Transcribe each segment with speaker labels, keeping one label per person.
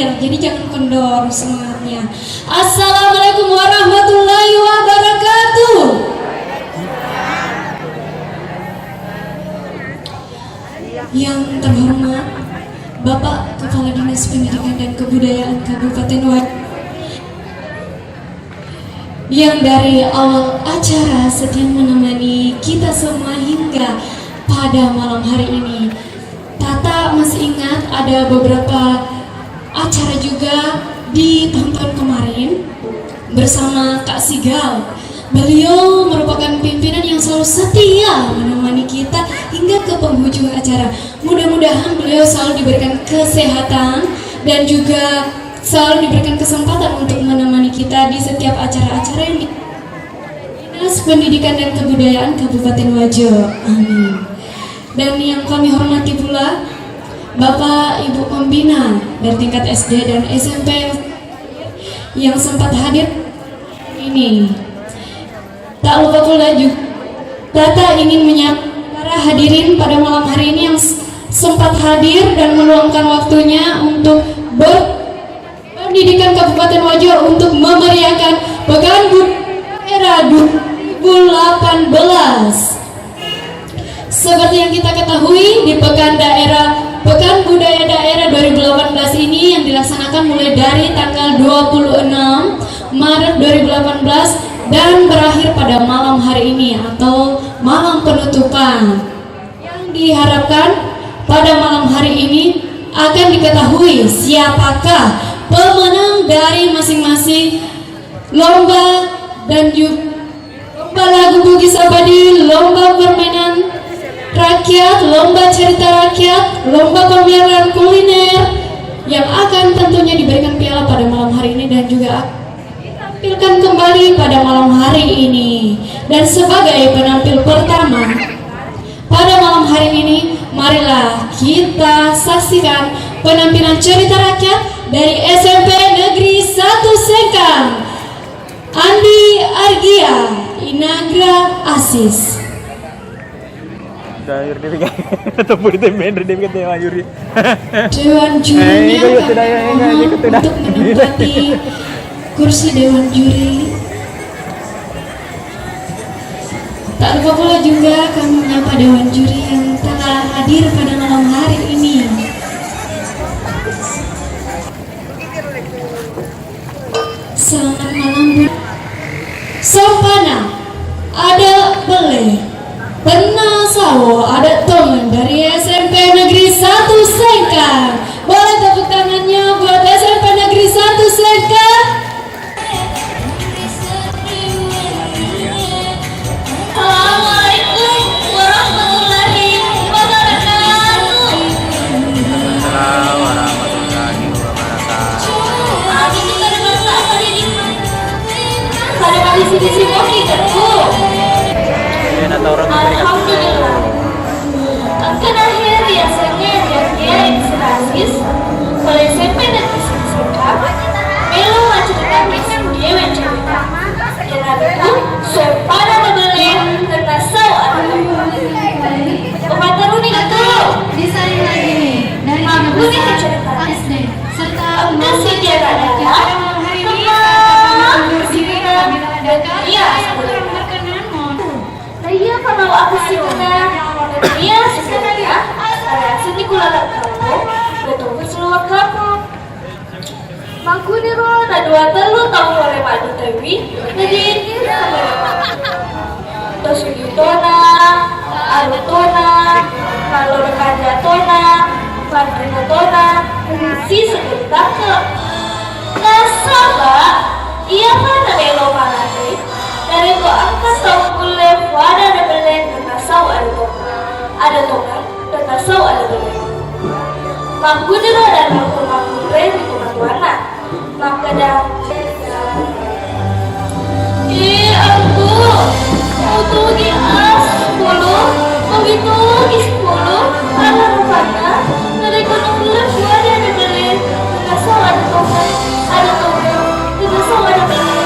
Speaker 1: hadir, jadi jangan kendor semangatnya. Assalamualaikum warahmatullahi wabarakatuh. Yang terhormat Bapak Kepala Dinas Pendidikan dan Kebudayaan Kabupaten Wajo, yang dari awal acara setia menemani kita semua hingga pada malam hari ini. Tata masih ingat ada beberapa acara juga di tahun-tahun kemarin bersama Kak Sigal. Beliau merupakan pimpinan yang selalu setia menemani kita hingga ke penghujung acara. Mudah-mudahan beliau selalu diberikan kesehatan dan juga selalu diberikan kesempatan untuk menemani kita di setiap acara-acara yang Dinas Pendidikan dan Kebudayaan Kabupaten Wajo. Amin. Dan yang kami hormati pula Bapak Ibu Pembina dari tingkat SD dan SMP yang sempat hadir ini. Tak lupa pula juga Tata ingin menyapa para hadirin pada malam hari ini yang sempat hadir dan meluangkan waktunya untuk Pendidikan Kabupaten Wajo untuk memeriahkan Pekan Budaya 2018. Seperti yang kita ketahui, di Pekan Budaya Daerah 2018 ini yang dilaksanakan mulai dari tanggal 26 Maret 2018 dan berakhir pada malam hari ini atau malam penutupan. Yang diharapkan pada malam hari ini akan diketahui siapakah pemenang dari masing-masing lomba dan juga lomba lagu Bugis Abadi, lomba permainan rakyat, lomba cerita rakyat, lomba pemeliharaan kuliner yang akan tentunya diberikan piala pada malam hari ini dan juga ditampilkan kembali pada malam hari ini. Dan sebagai penampil pertama pada malam hari ini, marilah kita saksikan penampilan cerita rakyat dari SMP Negeri 1 Sengkang, Andi Argia, Inagra Asis.
Speaker 2: Dewan juri
Speaker 1: Dewan jurinya untuk menempati kursi Dewan juri. Tak lupa pula juga kami menyapa Dewan juri yang telah hadir pada malam hari ini. Selamat malam Bu. Sompana, ada Bele, Pena Sawo, ada Tomen dari SMP Negeri 1 Sengkang. Boleh tepuk tangannya buat SMP Negeri 1 Sengkang. Assalamualaikum warahmatullahi wabarakatuh. Pada sisi kopi tentu. Alhamdulillah. Akan akhir biasanya yang ekstrasis oleh SMP Negeri Sengkang melu menceritakan dewan cerita. Kira itu sopada bebeleng tentang saw ada. Pemataru nih itu.
Speaker 3: Desain lagi nih dari
Speaker 1: Aku nih cerita
Speaker 3: SD serta
Speaker 1: Aku sejarah adalah iya, iya kalau aku sih kenal, iya sebenarnya ada seni kulalat kamu, betul seluar kamu. Mangku di roh, ada dua telu tahu oleh Pak Dewi, jadi ini terus tona, alu tona, kalau rekannya tona, bandingnya tona, si sebentar ke. Nah sahabat, iya mana belo mana nih? Dari ko angkat tahu boleh wadah ada beleng dan saw ada tokan dan saw ada beleng. Mangku dulu dan mangku brand itu mana? Maka dah. Aku tuh di A10, begitu di 10 ada rupanya dari ko boleh wadah ada beleng dan saw ada tokan dan saw ada beleng.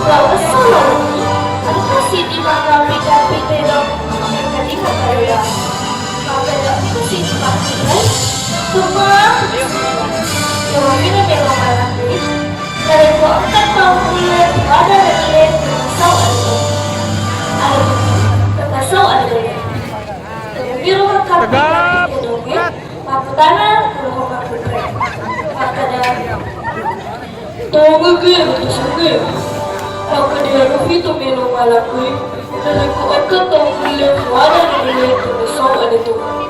Speaker 1: Bahwa Solo ini adalah
Speaker 2: Wada nagilid nagasaw ano doon. Biro magkapit doon. Maputanan kulo ko maputre. Makada tawag sungi. Makada rufito melo malakui. Nalikuan ka tawag nilid wada nagilid nagasaw ano doon.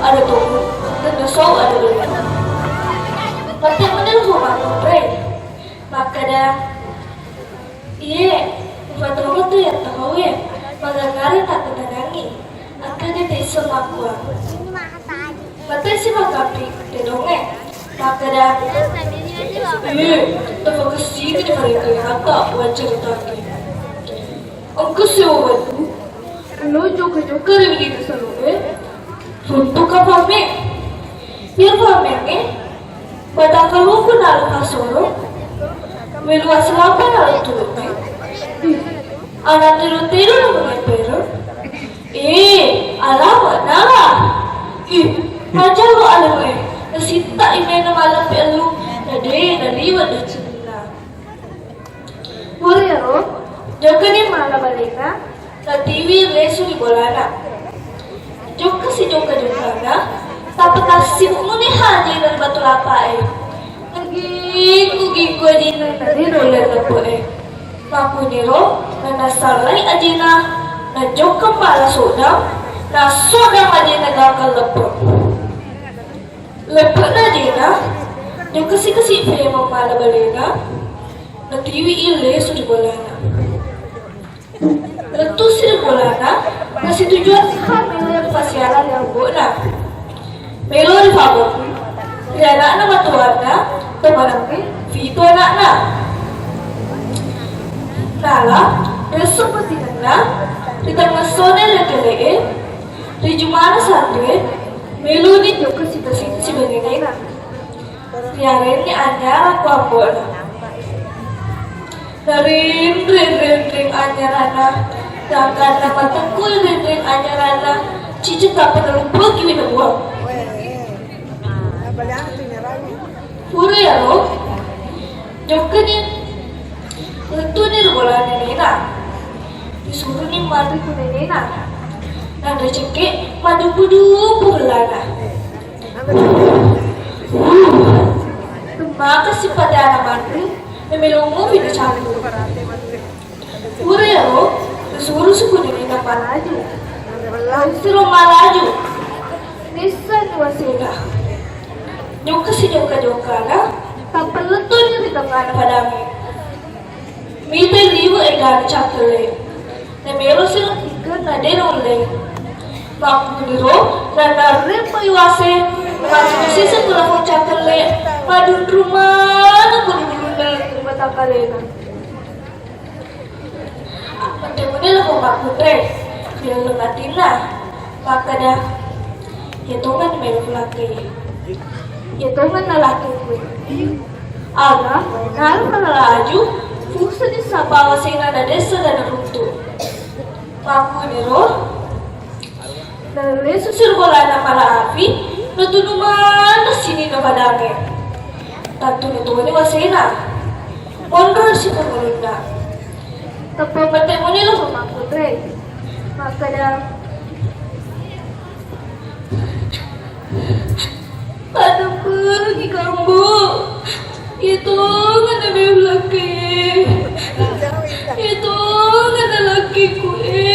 Speaker 2: Ano doon? Nagasaw ano doon. Pati mo nila ko maputre. Makada iya, betul tuh yang tahu ya. Magagalit at nananangin. Ang kanita isang makwa. Matay si Makapi, tinonge. Makada, napagkasigi na rin kayo hata, wajar taki. Ang kasiwan mo, joke rin dito sa lube. Sunto ka pami. Yan pami badang kamu pun nalang kasoro. Meluas lapan nalang tulog anak tiru-tiru na mga pero. Alamat na. Macam lo alam nasita ina na malapi alu. Naliwad na sila. Purero, joka ni malabalik na TV reso ni bolana. Joka si joka na. Dapat nasib mo ni Haji ng batulapa Naging-guging din na roller na po Makuniro na nasalay ajina na joke pala soda na soda ajina gagalapo. Lepo na dina yung kasi ipe mo pala balina na tiwi ile sa bolana. Nagtusi na bolana na si tujuan kami ng pasyalan ng buona. Melo ni Pabo. Kaya na matuwag na tamarangin Vito na. Nala, seperti na, kita masonel lagi di Jumana satu, melodi juga si sebagai Yang ini anyar aku apa? Dari ring anyarana, dan karena matangkul ring anyarana, cici tak perlu pergi minum uang. Pura ya lo, juga ni. Itu ni bola nena, disuruh ni madu ku nena, nanda cekik madu budu bulana. Terima kasih pada anak madu, memelongo video campur. Pura ya lo, disuruh suku nena malaju, disuruh malaju, nisa nuasena. Joka si joka na, tak perlu tu ni ditengah padamu. Mita livo gana chakale. Na melo silang tiga na denole. Makuniro na narimpa iwase. Masisisa ko na kong chakale. Madun rumah na kunilun na mata kalena. Pati mo nila kong makutre. Pinalungatin na. Makada. Yatongan melo laki. Yatongan na laki ko. Aga, nalang malalaju. Fuksa di sabawa sina na desa dan runtu. Paku ni ro. Nalai susir bola na malaapi. Natunuman na sini na badake. Tanto nito ni wasena. Pondro si pangulunda. Tapos mo nila sa mga putre. Makada. Paano pergi kamu? Itu nggak ada laki. Itu nggak ada laki kue.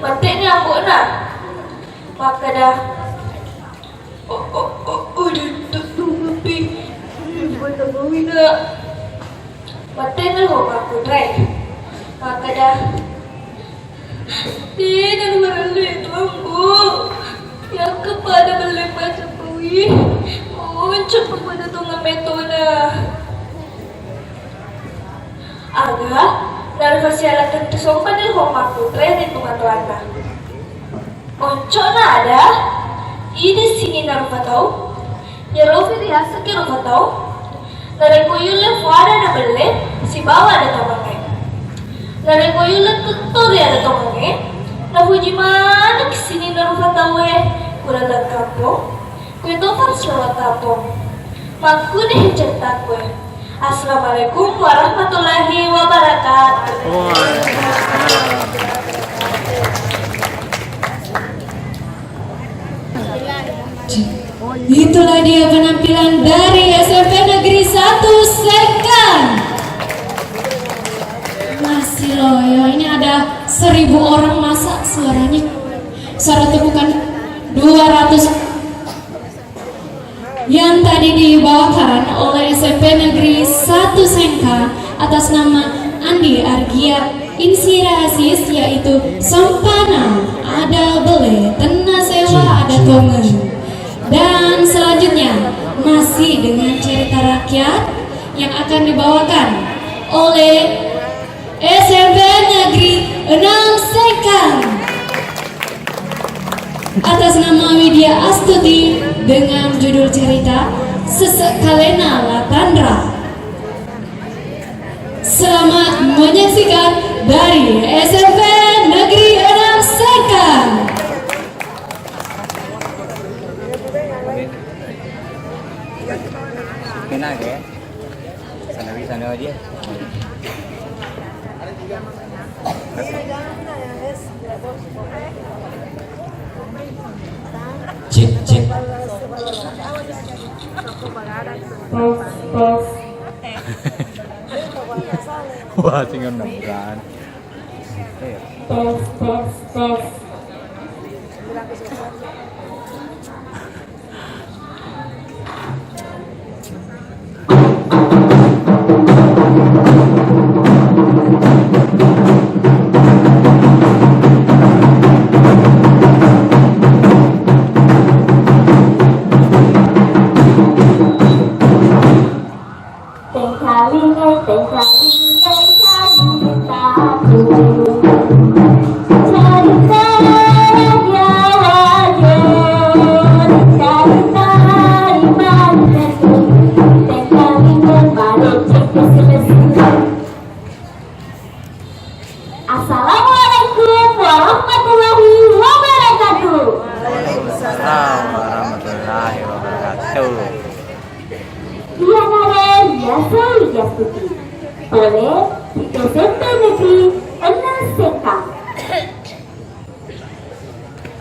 Speaker 2: Mati ni aku nak. Maka dah. Udah tutupi. Buat apa nak? Mati ni aku try. Maka dah. Tidak beralih tuanku. Yang kepada berlepas sepui. Cepat pada tunga metona. Aga, dari fasiala tentu sompan di rumah putre di tunga tuana. Onco na ada, ini sini na rumah tau. Ya rofi riasa ke rumah tau. Dari koyule fuara na belle, si bawa ada tamange. Dari koyule tutur ada tamange. Na huji mana kesini na rumah tau kurang dan kampung. Kue tofar selawat kampung. Maku deh cetak kue. Assalamualaikum warahmatullahi wabarakatuh.
Speaker 1: Itulah dia penampilan dari SMP Negeri 1 Sekan. Masih loyo, ini ada 1000 orang masa suaranya. Suara tepukan 200 yang tadi dibawakan oleh SMP Negeri 1 Sengka atas nama Andi Argia Insirasis, yaitu Sompana, ada bele, tena sewa, ada tongen. Dan selanjutnya masih dengan cerita rakyat yang akan dibawakan oleh SMP Negeri 6 Sengkang atas nama Widya Astuti dengan judul cerita Sesek Kalena Latandra. Selamat menyaksikan dari SMP Negeri 6 Sengkang.
Speaker 4: Kena ke? Sana dia.
Speaker 1: Cek.
Speaker 4: Wah, tinggal bukan.
Speaker 2: Assalamualaikum warahmatullahi wabarakatuh.
Speaker 4: Waalaikumsalam warahmatullahi wabarakatuh.
Speaker 2: Diana Riasa Widyastuti oleh SMP Negeri 6 Sengkang.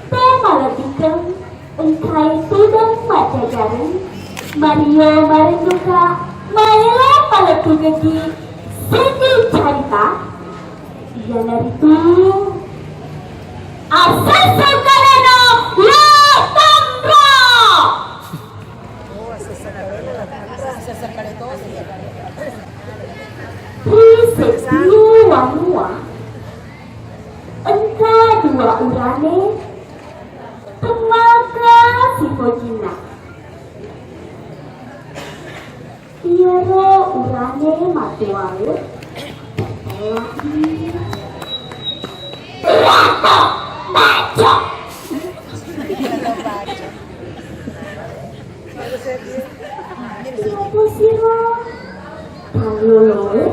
Speaker 2: Pemalatikan engkai tudang majajaran Mario Marenduka Maela Palatu Gegi Siti Carita Diana Ritu Asal Kalena Latandra. Priseptiu Wamua engka dua urane temaka sifojina tiara urane matualu Tiato baca Tiato siro Kaloloe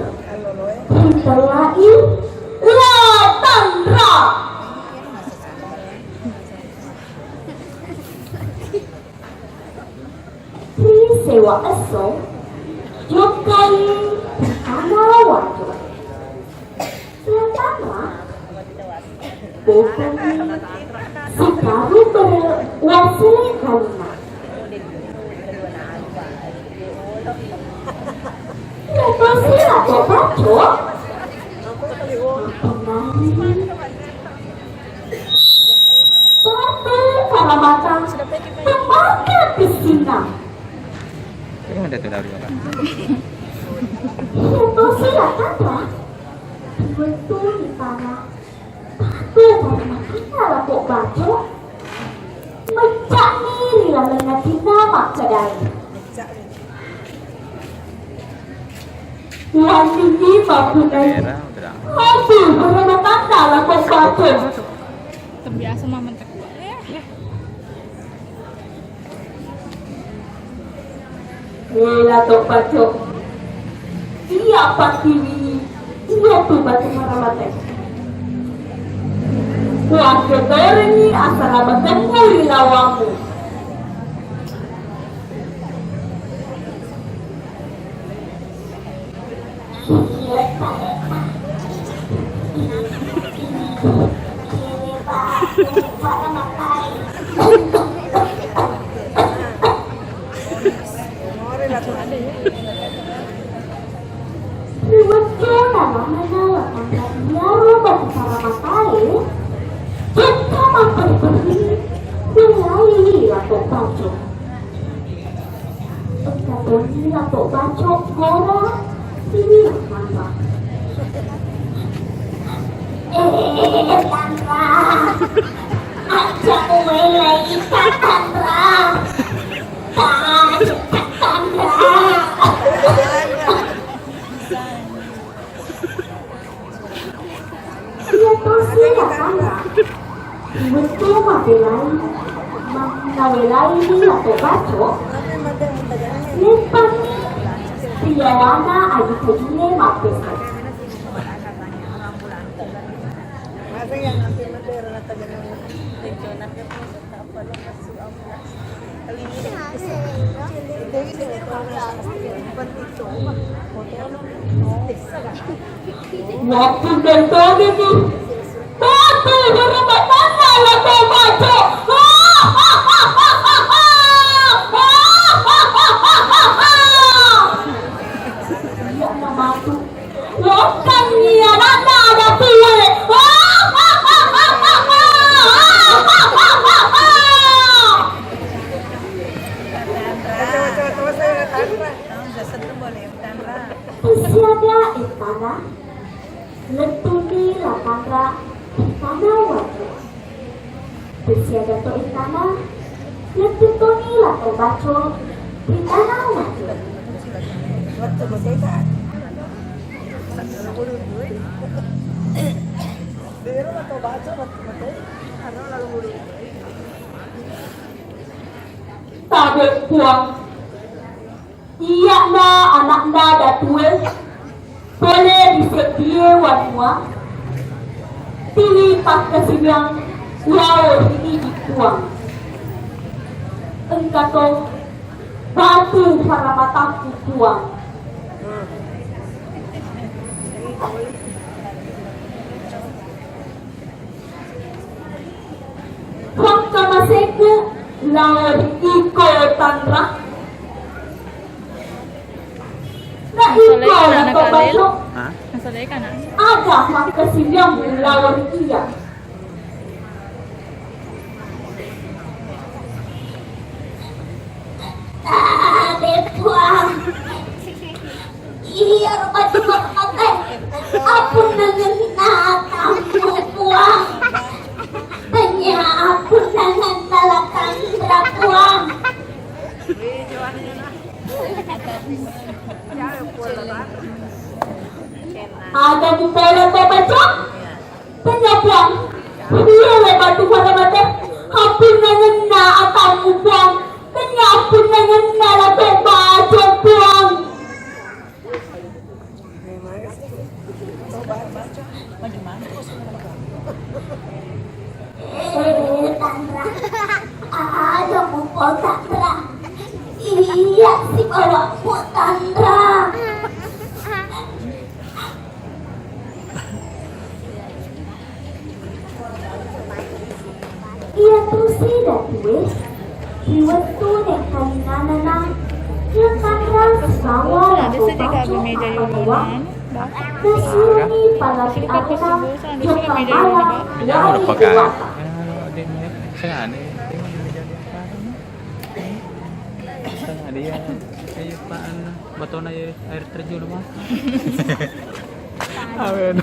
Speaker 2: Hitalai Latandra. Sewa eso Yokai Kana Wajo Latandra Bukan Sikaru berwasile kalina Lepas atau baco Batu kalamatan Temaka pisina
Speaker 4: Kayaknya ada tuh dari apa?
Speaker 2: Itu silakan lah Betul di tanah Batu karena kita lapuk baco Mecak miri lah mengatina mak kedai Tuhan tinggi mampu dari Mampu karena tanda lapuk baco
Speaker 3: Terbiasa mama mentek.
Speaker 2: Lato baco Iya patiwi Iya tuh batu maramate Wah ketoreni asalamatkan muli lawamu Belai lato baco. Katoni lato baco gora sini mama. Tanra. Aja mulai Tanra. Tanra. Iya tuh sih ya Tanra. Betul mabelai, nawelai ni lato baco. Lepang piyawana adi kajine mapes. Waktu bertanya tu, tapi berapa lato baco. Ya nama tu, lokang dia nana ada tuwe. Usianya istana, letuni lakandra, istana wajib. Usianya to istana, letuni lato baco, istana wajib. Tabe puang. Iya na anak na datue boleh disedia wanua pilih pas kesiang wow ini dibuang engkato batu para mataku buang Fakta maseku lawan iko tanra na ikaw na to baso
Speaker 3: Nasalay ka na.
Speaker 2: ada makasiyang lawan iya. Puang. Iya rumah dimakai. Apun dengan natamu puang. Tanya apun dengan nalakan puang. Ada di pela to baca. Tanya puang. Iya lebat tu pada mata. Apun dengan na atamu puang. Tanya apun dengan nalakan baca puang. Tantra, ada buku tantra. Iya si bawahku tantra. Iya terus sih datue. Iwatu nek kalinanana. Iya tantra sawa
Speaker 3: Ada sedih kak meja yunan.
Speaker 2: Kesini palapi arena. Joka malam.
Speaker 4: Jangan lupa kan. Saya aneh. Saya dia. Ayo paan. Baton air terjun mah. Amin.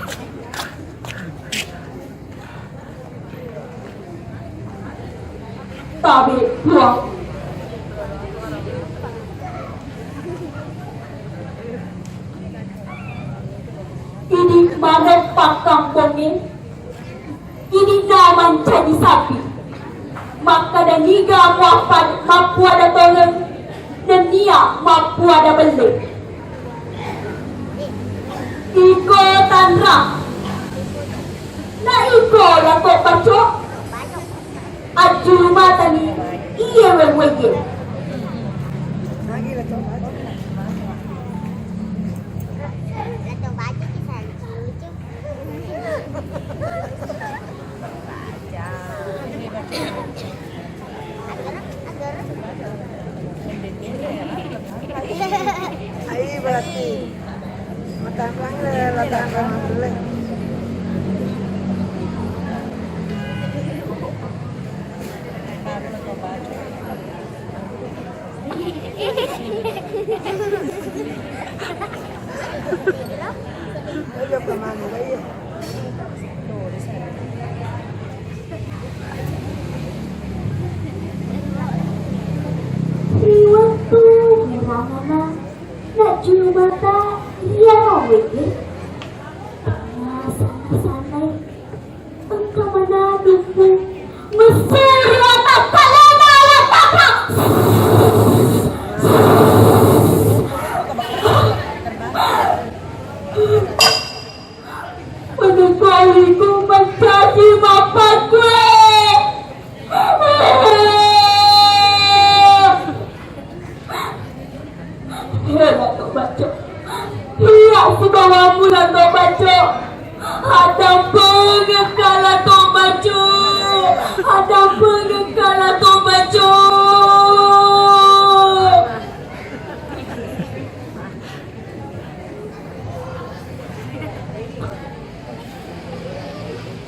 Speaker 2: Tabi puang. Ini mana pakang bongin. Ini naman jadi sapi. Maka dan niga mampu ada tolong dan dia mampu ada beli. Iko tanra. Na iko lato baco. Aju mata ni iya wewege.
Speaker 5: Ay, berarti matang lang dulu.
Speaker 2: kuih. Santai-santai. Engkau menaduhku. Mesir otak palena otak. Menungguiku menjadi bapak gue. Lato baco, lihat si bawamu Lato baco. Ada pengekal Lato baco, ada pengekal Lato baco.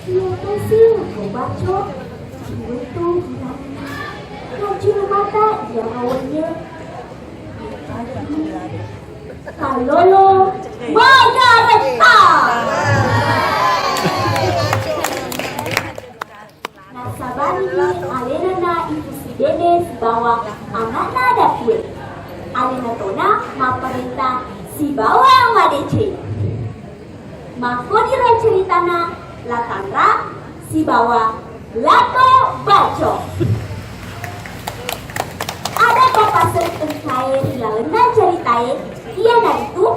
Speaker 2: Siapa sih Lato baco? Itu kacil mata yang awalnya. Kalolo Magareta. Nasabani alena ibu si dede si bawa anakna ada kue. Alena tona maparenta si bawa madece. Makoni ceritana latandra si bawa Lato baco. Ada bapak serta saya lalenna ceritain dia dari itu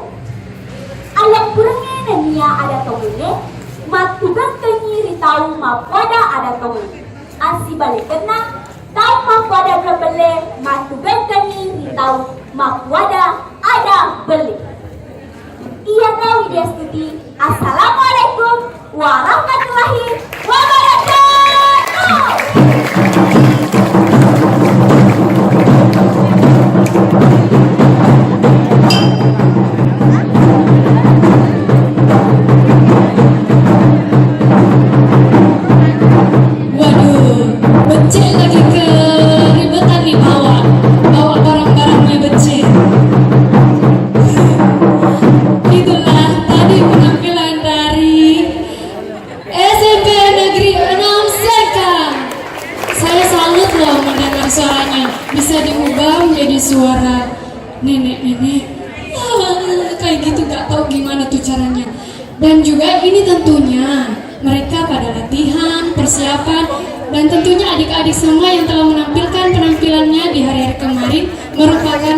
Speaker 2: alam kurangnya nanya ada tongnya matugan kenyiri tahu mapada ada tongnya asi balik kena tahu mapada berbele matugan kenyiri tahu mapada ada beli. Iya tahu dia studi. Assalamualaikum warahmatullahi wabarakatuh.
Speaker 1: Becek lagi keribetan nih bawa barang-barangnya becek. Itulah tadi penampilan dari SMP Negeri 6 Sekang. Saya salut loh mendengar suaranya bisa diubah menjadi suara nenek-nenek. Kayak gitu gak tahu gimana tuh caranya. Dan juga ini tentunya mereka pada latihan, persiapan, dan tentunya adik-adik semua yang telah menampilkan penampilannya di hari-hari kemarin merupakan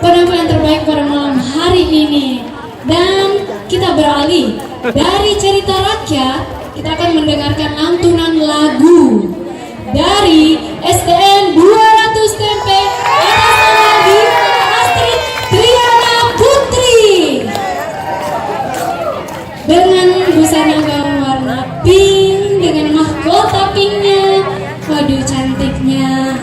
Speaker 1: penampilan terbaik pada malam hari ini. Dan kita beralih dari cerita rakyat, kita akan mendengarkan lantunan lagu dari STN 200 Tempe atas nama Dina Astrid Triana Putri dengan busana gaun warna pink dengan mahkota pinknya. Waduh cantiknya.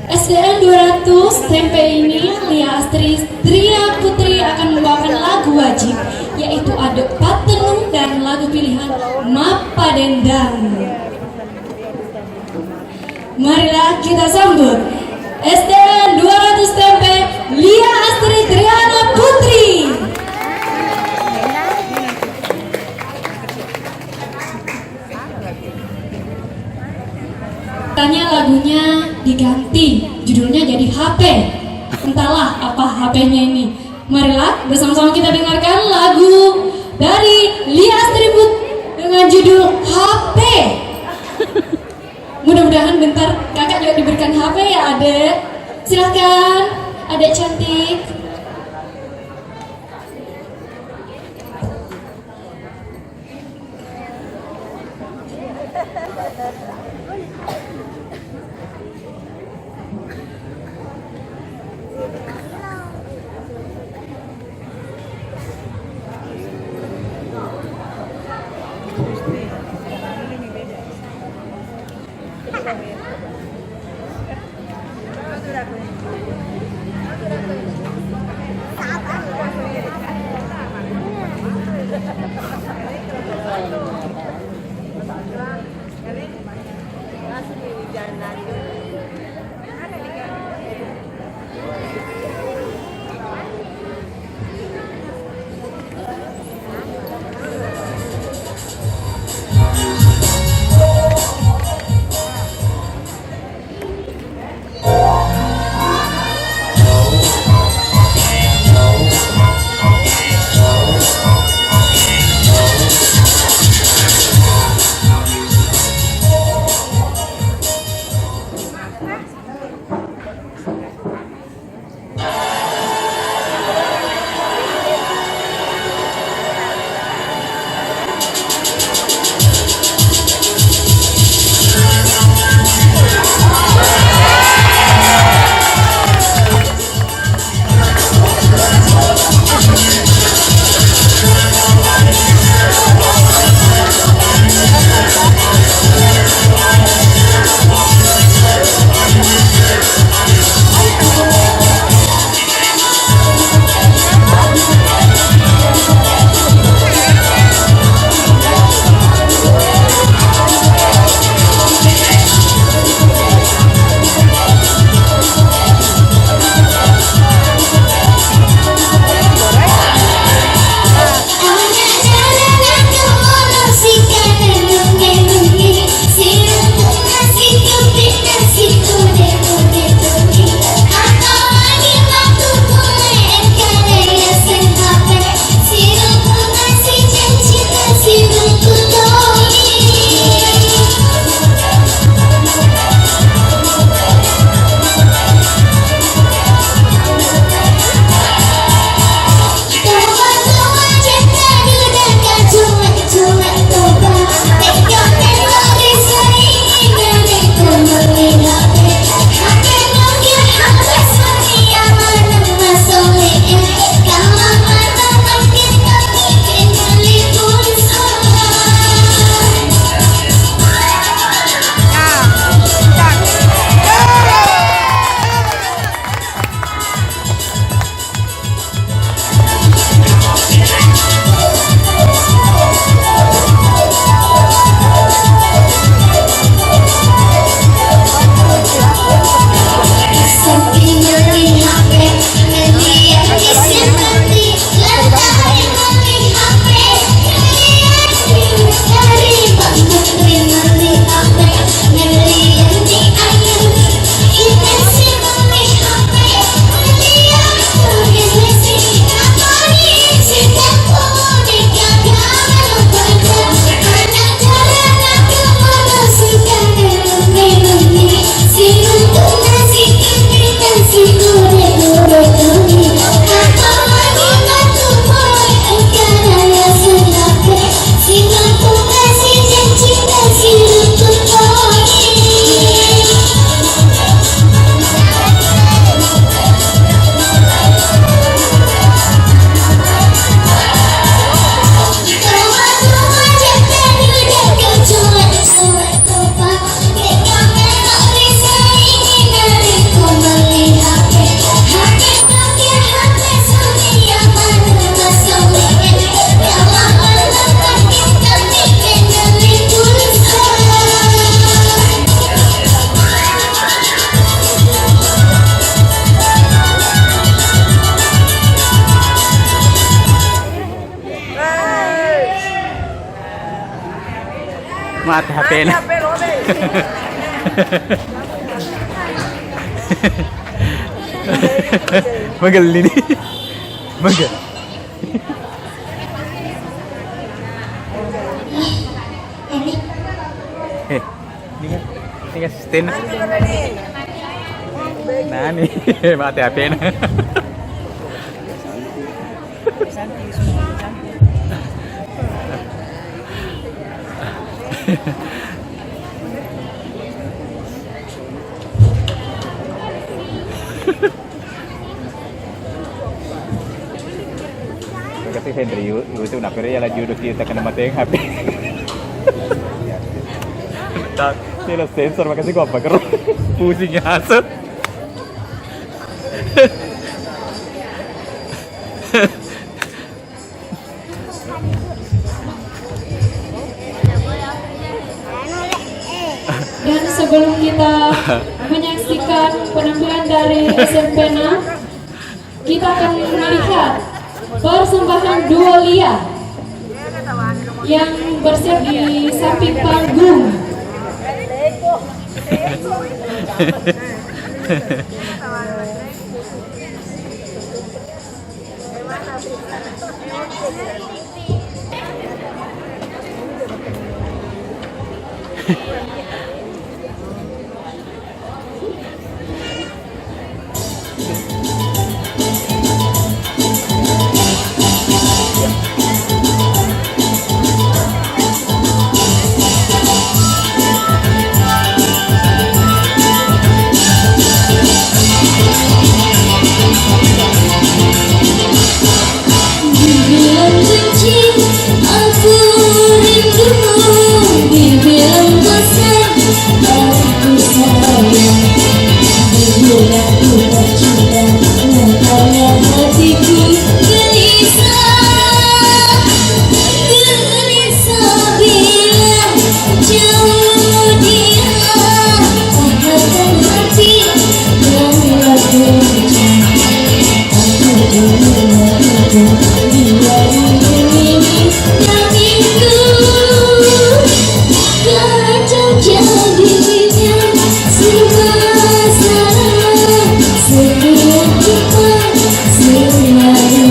Speaker 1: SDN 200 Tempe ini Lia Astrid Tria Putri akan membawakan lagu wajib yaitu Adek Patenung dan lagu pilihan Mapa Dendang. Marilah kita sambut SDN 200 Tempe Lia Astrid Triana Putri. Tanya lagunya diganti, judulnya jadi HP. Entahlah apa HP-nya ini. Marilah bersama-sama kita dengarkan lagu dari Lia Astrid dengan judul HP. Mudah-mudahan bentar kakak juga diberikan HP ya adek. Silahkan adek cantik.
Speaker 4: Mati HP na.
Speaker 5: HP lo deh.
Speaker 4: Magaling ni. Magal. Eh, ini kan stand. Nani, mati HP na. Kasi Henry, YouTube na pero yala judo kita kena mati yang HP. Tak, sila sensor makasih gua apa kero. Pusingnya asal.
Speaker 1: Dan sebelum kita menyaksikan penampilan dari SMP-na, kita akan melihat persembahan Duolia yang bersiap di samping panggung.
Speaker 6: Dibilang benci, aku rindu. Dibilang bosan, aku sayang. Dibilang ku tak cinta, nyatanya hatiku gelisah. Gelisah bila jauh dia. Angkatkan hati yang aku benci. Aku dulu dia ini hatiku kacau jadinya semua salah setiap kita selalu berada.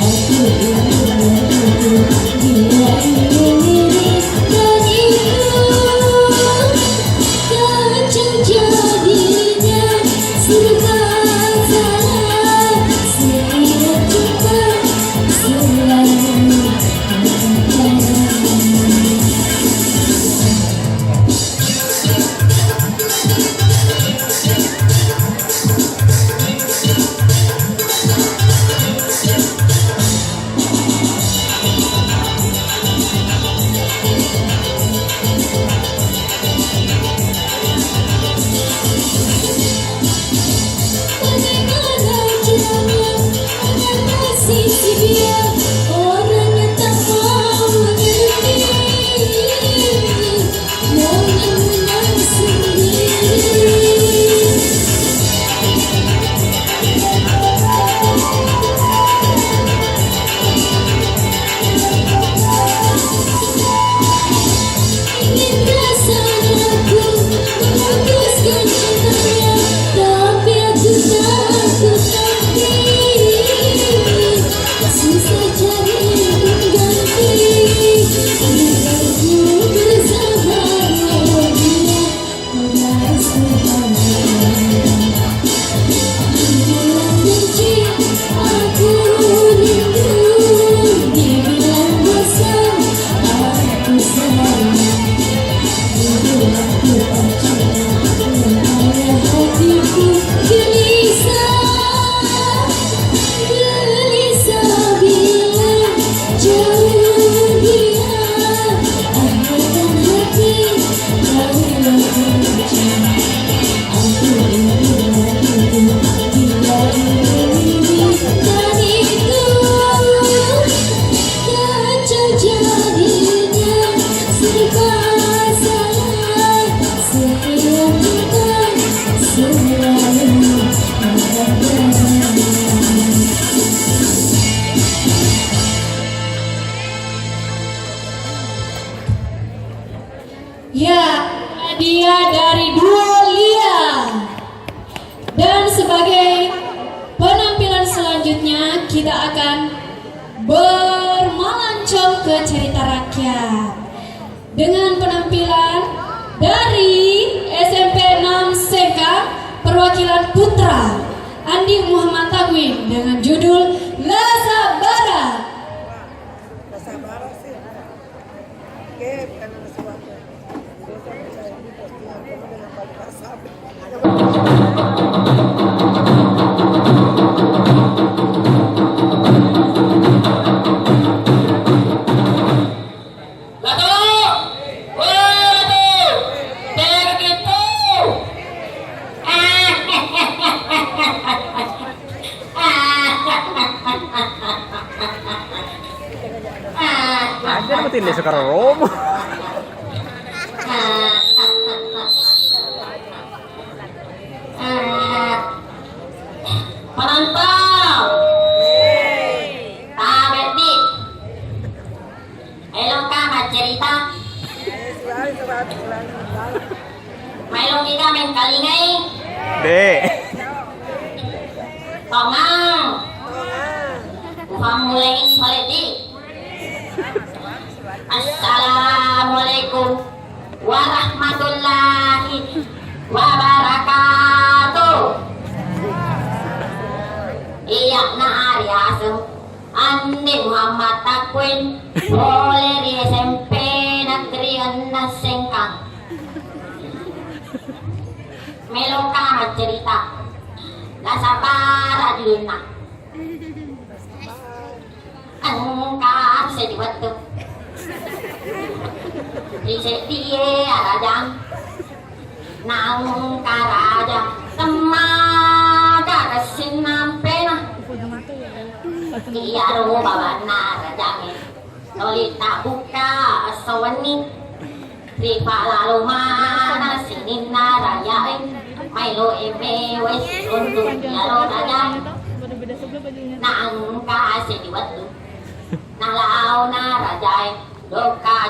Speaker 6: Aku
Speaker 1: selanjutnya kita akan bermelancong ke cerita rakyat dengan penampilan dari SMP 6 Sengkang perwakilan putra Andi Muhammad Tagwin dengan judul La Sabara.
Speaker 5: Rasa marah sih. Oke, bukan sesuatu. Biasa saya ini postingan kamu dengan balik WhatsApp.
Speaker 4: Aja mati le sekarang romo.
Speaker 2: Penonton, Berti, elong kamat cerita,
Speaker 5: Selalu.
Speaker 2: mailong kita main kalingai,
Speaker 4: Dek.
Speaker 2: tongang, bukan mulai ini paleti. Assalamualaikum warahmatullahi wabarakatuh. Iya na Ariasem Andi Muhammad Tagwin oleh di SMP Negeri 6 Sengkang. Melong kamat cerita La Sabara judulna. Angkat sedih betul. Disetie arajang nang karaja temaga kesin nampena iya ro babana rajangin tolita buka asawani ripa lalu mana sinin narayain mailo eme wes untuk yalo rajang nang kasih diwatu nalau narajain doka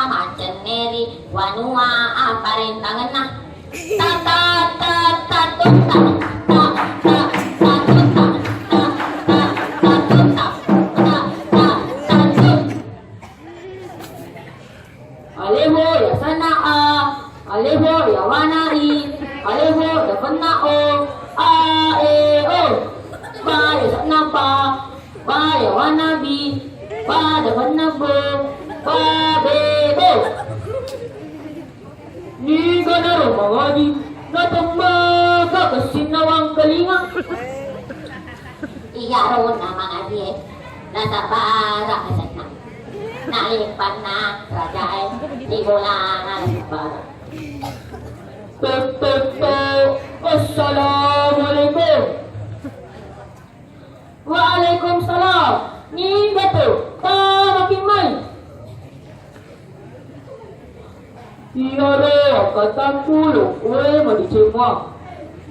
Speaker 2: maceneri wanua aparin tangan ta ta ta ta ta ta aleho ya sanaa aleho ya wanari aleho ya fanao a e o ba ya sanapa ba ya wanabi ba ya wanabo Babebo ni ganaro mawadi natambaga kasinawang kalinga. Iya ron na mga diye nasa para kasana nalipan na rajay di bolangan para. Teteto assalamualaikum. Waalaikumsalam. Ni betul makimay. Tiada kata puluh, madicemua.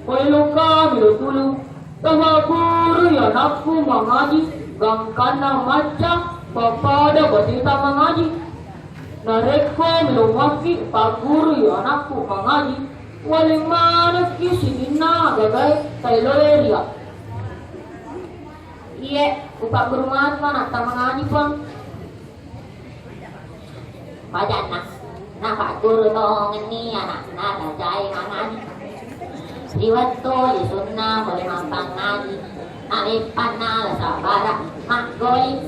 Speaker 2: Luka milutulu, taha guru yang aku mengaji, gangkana maca, papada batita mengaji. Nareko milumaki, pak guru yang aku mengaji, waling mana kisinina gagai tailoria. Iya, upak guru mana tak mengaji pun. Bajana. Nah Pak Guru dong ini anak nada jai mangan diwato di sunnah boleh mampang ngaji nalipan nala sabara magoli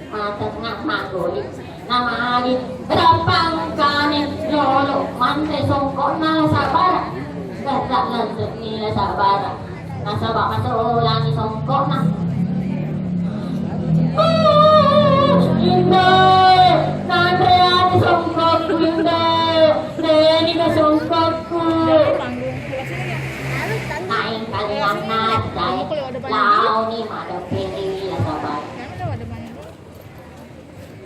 Speaker 2: matengah magoli nama ngaji berapang kanin lolo mantre songkok nala sabara gagak lanjut nila sabara nasabak masuk lagi songkok na Indah, Nandreani songkokku Indah, Neni ka songkokku. Naing kalian nadai, lau ni madam pilih la sabar.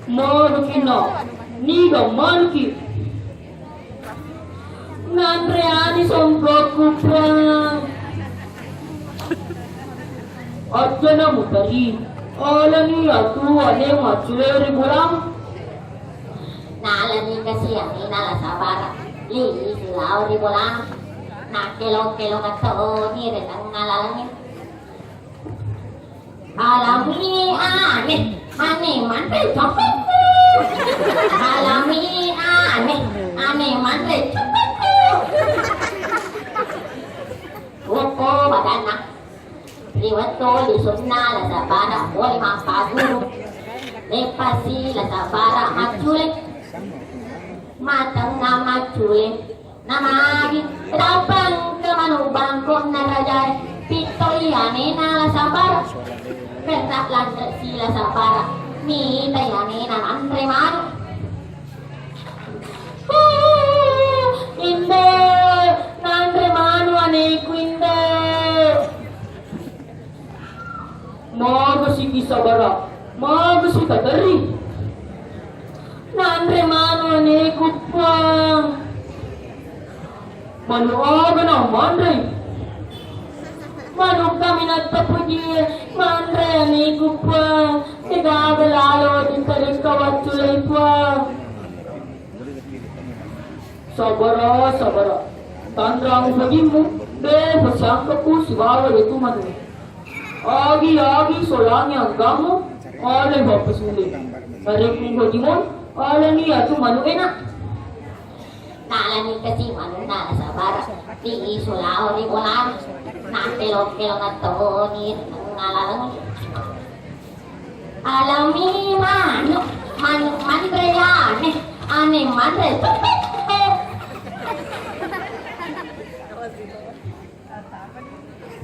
Speaker 2: Manuki no, ni ga manuki. Nandreani songkokku prang. Aja na mutari. Alani atu ane maculeri buram. Nalani kasihan ni nala sabara. Li silau di bulan. Nak kelo kato ni renang nalalangin. Alami aneh, aneh mantre copet. Alami aneh, aneh mantre copet. Woko badana, liwato lisuna la sabara boleh mapaguru. Lepasi la sabara macule, matang na macule, namagi tapang ke manubang kong narajay. Pitoyane na la sabara. Kena lanjut sila sabara ni tayane na andre manu inde nandre manu ane kuinde
Speaker 7: Magasi kisabara, magasi kadari.
Speaker 2: nandre manu ane kupang
Speaker 7: Manuaga na mandray.
Speaker 2: manu kami nagpapuji mandre ane kupang nagagalalo din tarik kawatulay pa
Speaker 7: Sabara, sabara. Tandrang bagimu, be pasangka po si bawa itu manu. Agi solangnya kamu, oleh bapak sulit. Dari kung bajimon, oleh niya tu manu enak.
Speaker 2: nalani kasi manu na sabara di isulao di bolan nantelok-telok ngatonit ngalalang alami manu mandre ane mandre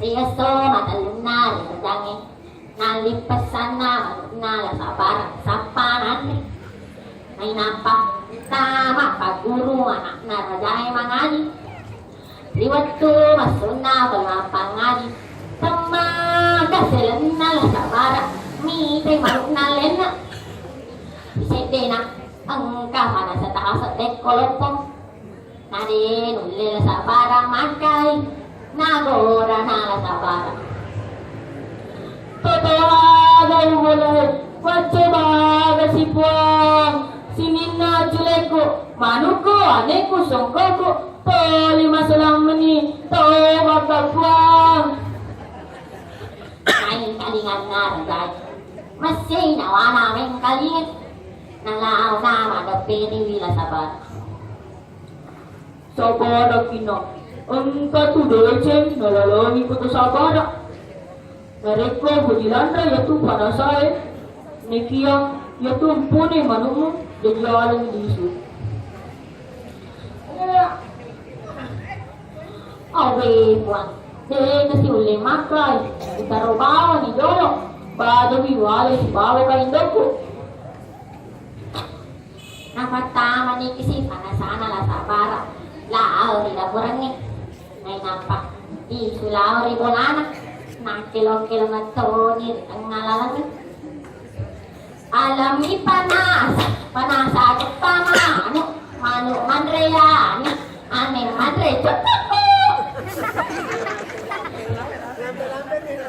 Speaker 2: Tiyaso mataluna lidangi nalipasan na manunala sabara sapanan ay nampak tama paguru anak na rajay mangani liwat tu masuna pangadi tamaga selena la sabara mi te manunalen na sete na ang kamana sa taas at dekolopong nade nulle la sabara makay nagora na la sabara
Speaker 7: Tatawagan mulai, wacabaga si puang. Sinina juleko, manuko, aneko, songkoko, toli masalang meni, tao magkagpuang.
Speaker 2: ay kalingan nga rajay masay nawa namin kalingan nalaaw na madapin ni Wila Sabara
Speaker 7: Sabara kina, ang katudoy nalalangin ko to sabara. Nareko bujilandra yatu panasay, nikia yatu pune manumu, jajalan disu.
Speaker 2: awe puang de kasi uli makay itarubawa ni Dolo bado biwala si bawa ka indoko napatama ni kasi panasana la Sabara laaw ni laburangi nay nampak di sulao ri bolana nakilong-kilong at tonit ang nalalangan alami panasagot pa manu mandreyan ane mandre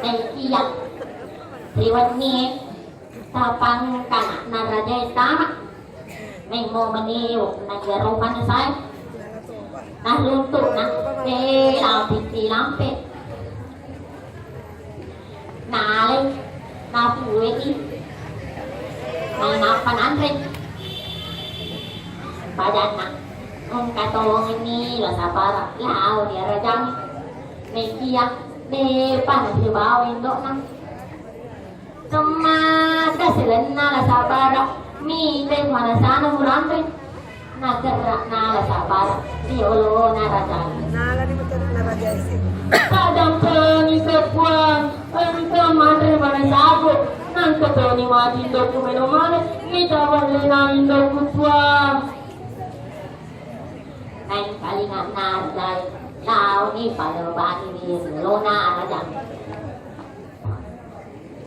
Speaker 2: ay iyak liwat ni tapang kanak na rajay tama may mo maniw nagyarupan na sa'yo nalunto na lampit nalay napuweti may napanandre badan na kung katong ni la Sabara lao ni rajang may kiyak de panasibaw indo na Tumaga sila na la Sabara mi de manasana murante nagara na la Sabara di olo na rajang
Speaker 5: Nala di betul narajay sih.
Speaker 7: Kadang ni sepuang, entah mana mana sabu, nanti ni wajib dokumen mana, kita boleh naik dokumen.
Speaker 2: Nain kalingan narjay lao ni palobani ni lona rajang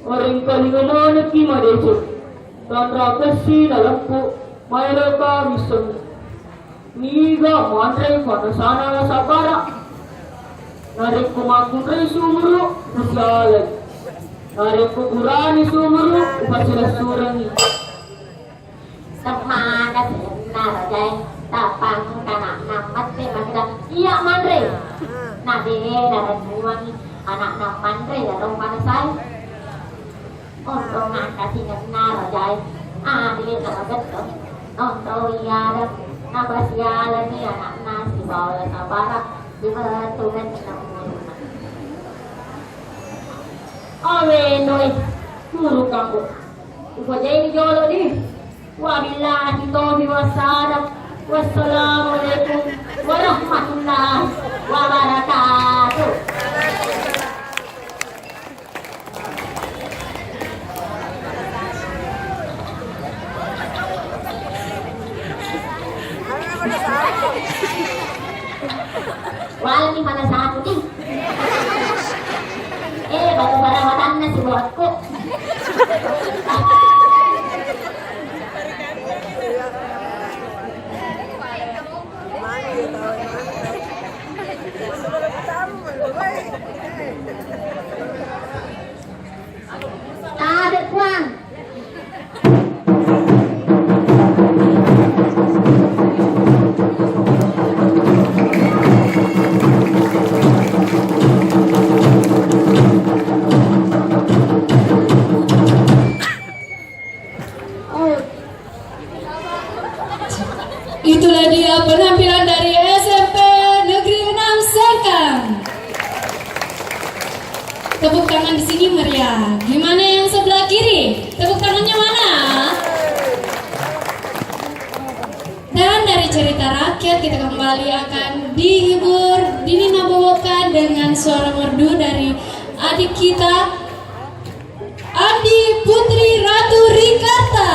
Speaker 7: Orang kalingan mana kima desu, tandra kasi dalam pu, mereka misal, niga mandre panasana la Sabara. Narik kumakundray sumuru, musyalan. Narik kugurani sumuru, upasila surangi.
Speaker 2: Tumaga sila na rajay tapang kanak namat ni magda iya mandre nade na rajaywangi anak na mandre datong panasay kasih ngena rajai adil nabat nontowiada nabasiala ni anak nasi bawa sabara dimentunan namun awe noi guru kamu upajai jolo di wabillahi taufiq wassalam wassalamualaikum warahmatullahi wabarakatuh. Wala ni mana sa akin baru barawatan na si buatku. Ada kuang.
Speaker 1: Itulah dia penampilan dari SMP Negeri 6 Serkang. Tepuk tangan di sini meriah. Gimana yang sebelah kiri? Tepuk tangannya mana? Dan dari cerita rakyat kita kembali akan dihibur, dininabawakan dengan suara merdu dari adik kita Andi Putri Ratu Rikarta.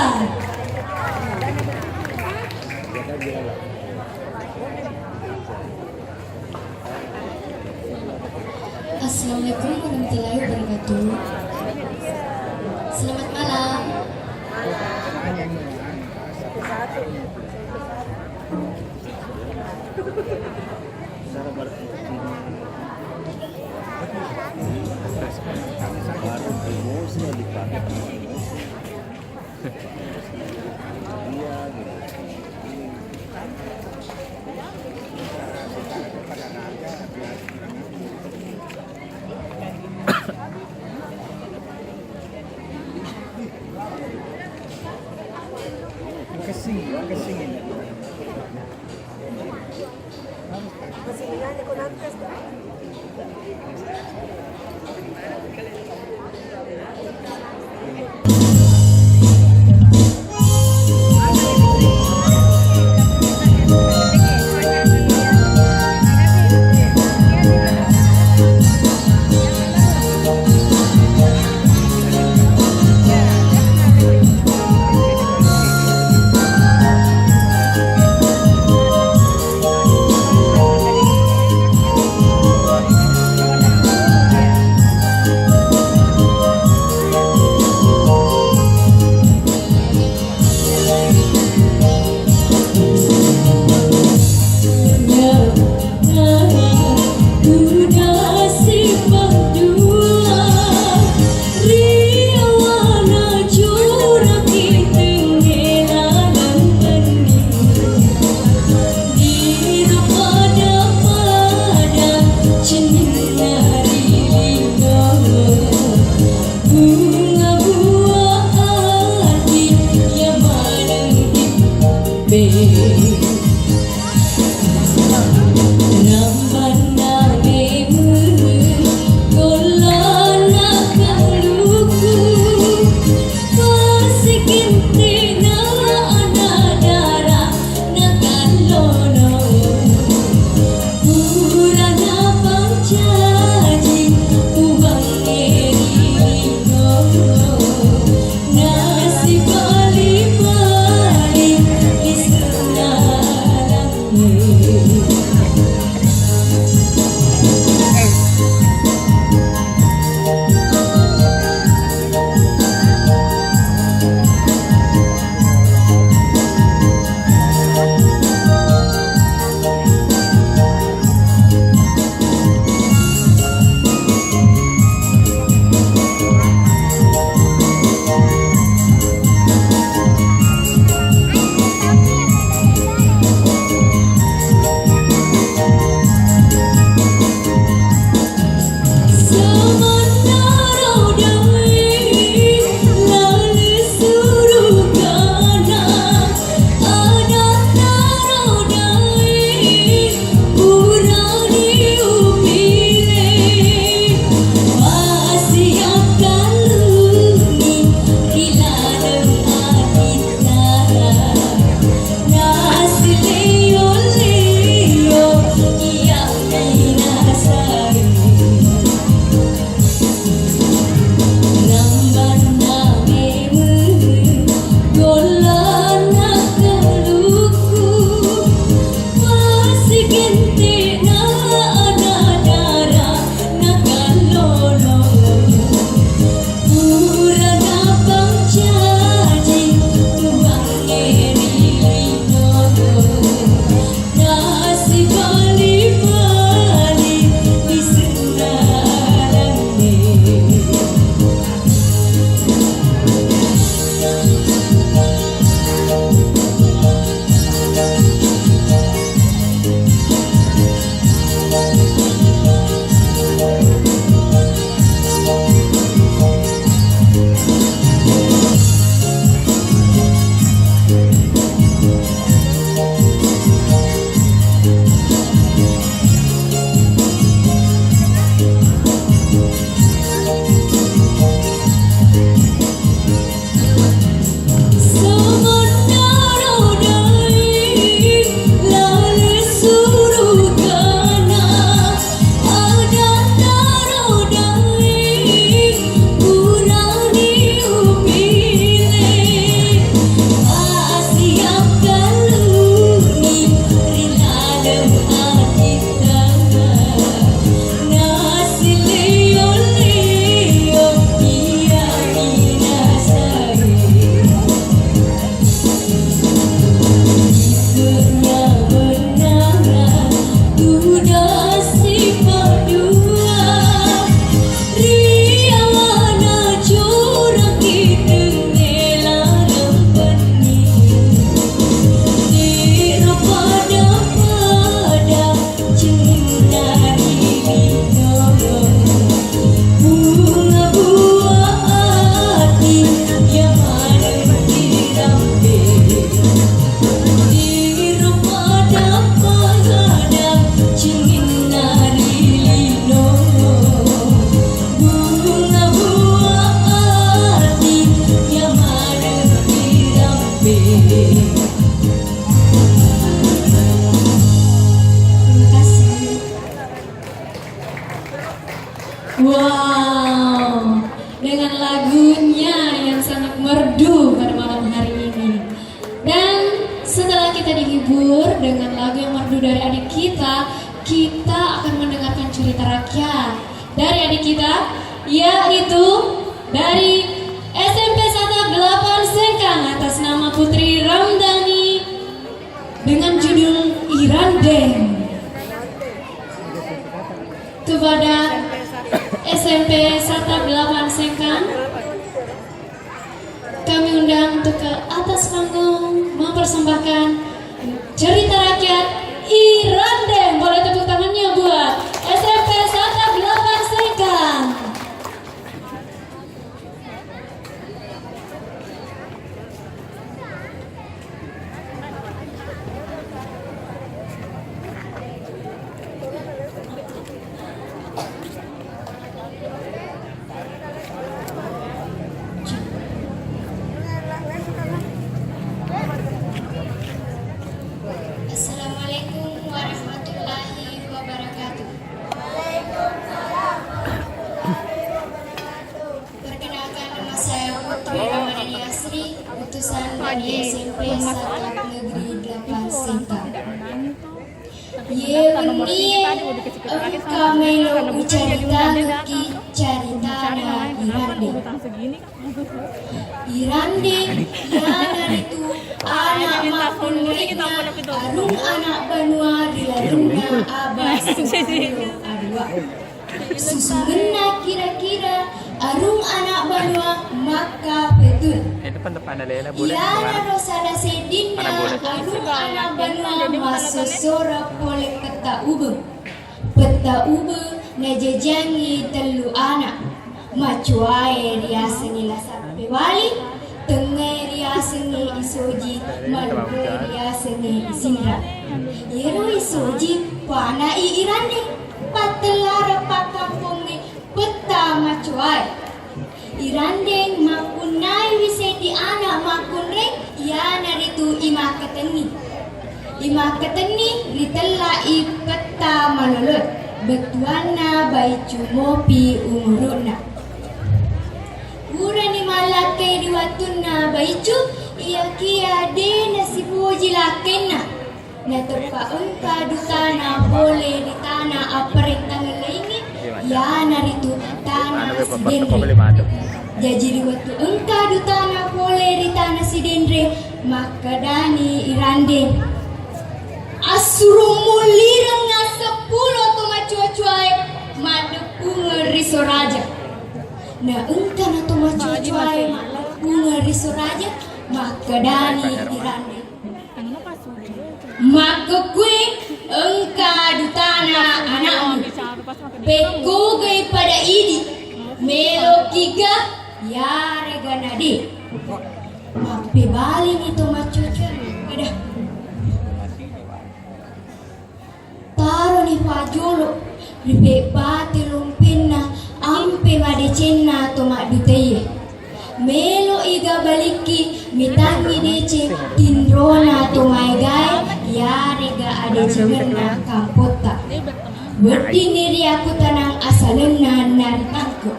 Speaker 1: Assalamualaikum warahmatullahi wabarakatuh. Selamat malam. lagunya yang sangat merdu pada malam hari ini. Dan setelah kita dihibur dengan lagu yang merdu dari adik kita, kita akan mendengarkan cerita rakyat dari adik kita, yaitu dari SMP Sata 8 Sengkang atas nama Putri Ramdhani dengan judul Irandeng. Kepada SMP Sata 8 Sengkang, kami undang untuk ke atas panggung mempersembahkan cerita rakyat Irandeng. Boleh tepuk tangannya buat SMP Sata 8 Sengkang.
Speaker 6: Assalamualaikum warahmatullahi wabarakatuh. Perkenalkan, nama saya Putri Ramadhani Asri, utusan dari SMP Sata Negeri 8 Sengkang. Ye unie engka melo ucarita ki carita na Irandeng yana itu anak makun mereka arung anak banua dilarungna abas adua susungena kira-kira arung anak banua maka betul
Speaker 4: Depan ada Lela boleh.
Speaker 6: Ilana rosada sedina arung anak banua masosora pole peta ube najajangi telu anak macuae riasengi lasape wali tengah riasengi isoji maluke riasengi isindra yero isoji pana Irandeng patelara pakampungi peta macuae Irandeng makunai wisedi anak makunreng ya naritu ima keteni ritella peta malolot betuana baicu mopi umuruna urani malake riwatuna baicu iya kia de nasibuji lakena na terpa engka dutana boleh di tanah aparentang laingi ya naritu tanah sidendre jadi riwatu engka dutana boleh di tanah sidendre maka dani Irandeng asurumulirang na 10 tumacuacuay madepung risoraja na engka na tumacuacuay madepung risoraja maka dani Irandeng maka kue engka dutana anakmu pekogay pada idi melo kiga yare ganadi mape baling itu macuacuay kada taro ni pajolo ripe pati lumpinna ampe madecena to maduteye melo iga baliki mitangi dece tindrona to maigai yarega adecengerna kampota berdiniri aku tanang asalena naritangko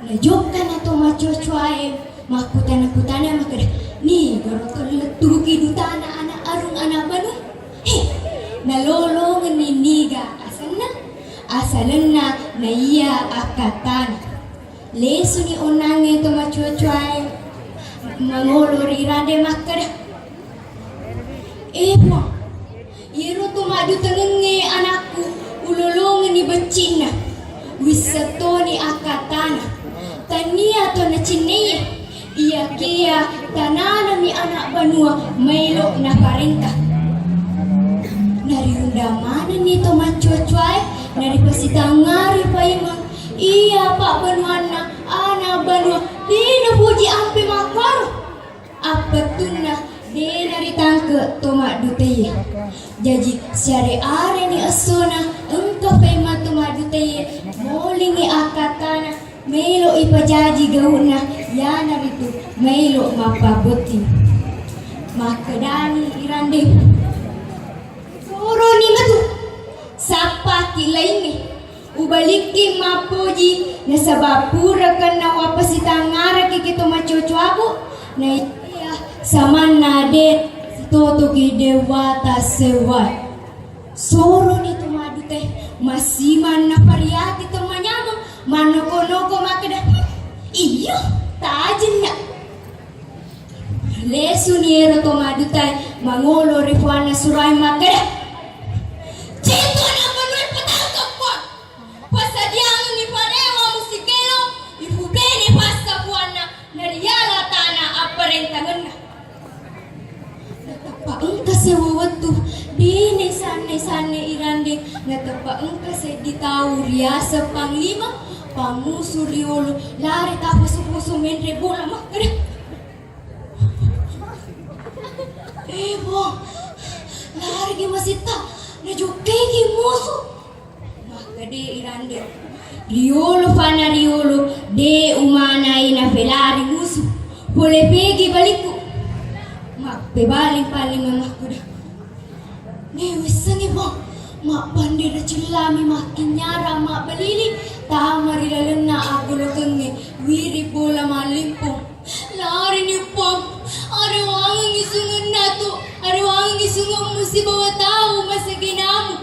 Speaker 6: najokkan atau macuacuae makutana makada ni garotol letugi dutana anak arung anak banu nalolong niniga asalena na iya akatan lesu ni onange to macuacuae mangolor Irandeng makada po yero to madu tengenge anakku ulolong ni becina wisato ni akatana tania to na cineya iya kia tanana mi anak banua mailok na parenta nariunda mana ni to macuacuae nari pasitangari paimang iya pak banuana anak banua dina puji ampe makar apa tunna dina ritangke tomak duteye jadi syare are ni asona engka paimang tomak duteye molingi akatana melo ipajaji gauna ya naritu melo mapaboti makadani Irandeng Soro ni matu sapa kilaini ubaliking mapuji na sabapura ka na wapasitangara kikito machocho ako na iya saman na din toto ki dewata sewai soro ni tumadute masiman na pariyati tumanyamo manoko-noko makada iyo tajin na lesu niero tumadute mangolo rifuana surai makada cito na manuel patangkap po pasadiang ni parewa musikelo ifubeni pasta buana nariyala tana aparentangan na natapaang kasi wawatu dini sanay irande natapaang kasi ditaw riasa panglima pamuso riolo lari tapos puso menre bola makare Ebo lari masita najukegi muso makade irande riolo fana riolo de umana ina velari muso boleh pegi baliku mak pebaling paling mamakuda ne wisangi bo mak bandira cilami makin nyara mak balili tamari lalena agulo kenge wiri bola malimpong lari ni pom are wangi sungun natu are wangi sungun musi bawa tahu masa ginamu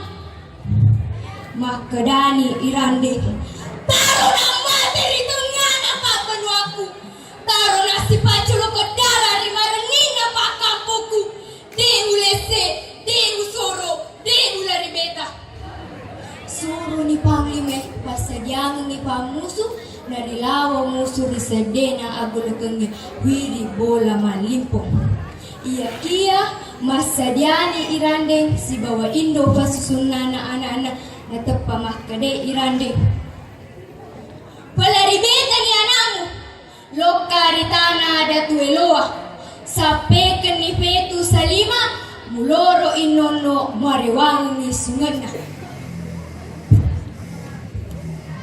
Speaker 6: makadani irande taro na materi tengah apa penuaku taro nasi paculo ke darah di marenina pak kampuku dehu lese dehu soro dehu lari beta soro ni panglime pasadiang ni pamusu dari lawa musuh di sedena agulukenge wiri bola malimpong iya kia masadiani irande si bawa indo pasusunana anak-anak natepa makade irande palari beta ni anakmu lokari tanah ada tueloa sampai ke nipetu salima muloro inono mariwangi sungena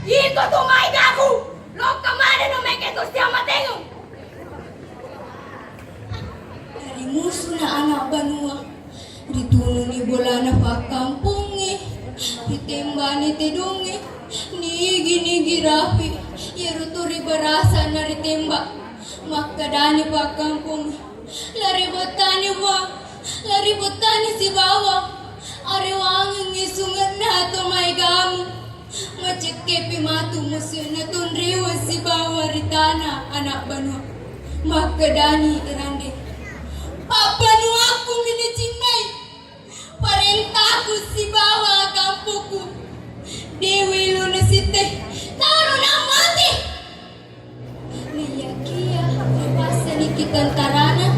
Speaker 6: iko tumai daku lo kemana no meke tu siapa tengok dari musuh na anak banua ditunu ni bola na pakampungi ditembani tedungi nigi rapi yeruturi berasa nari tembak makadani pakampung lari botani si bawah are wangi ngisungan na to mai gamu macekepi matu musuh na tunriwa si bawah ritana anak banua makadani irande papanu aku minacinai parentaku si bawah kampuku dewi luna site taruh nak mati niyakia pasani kita tarana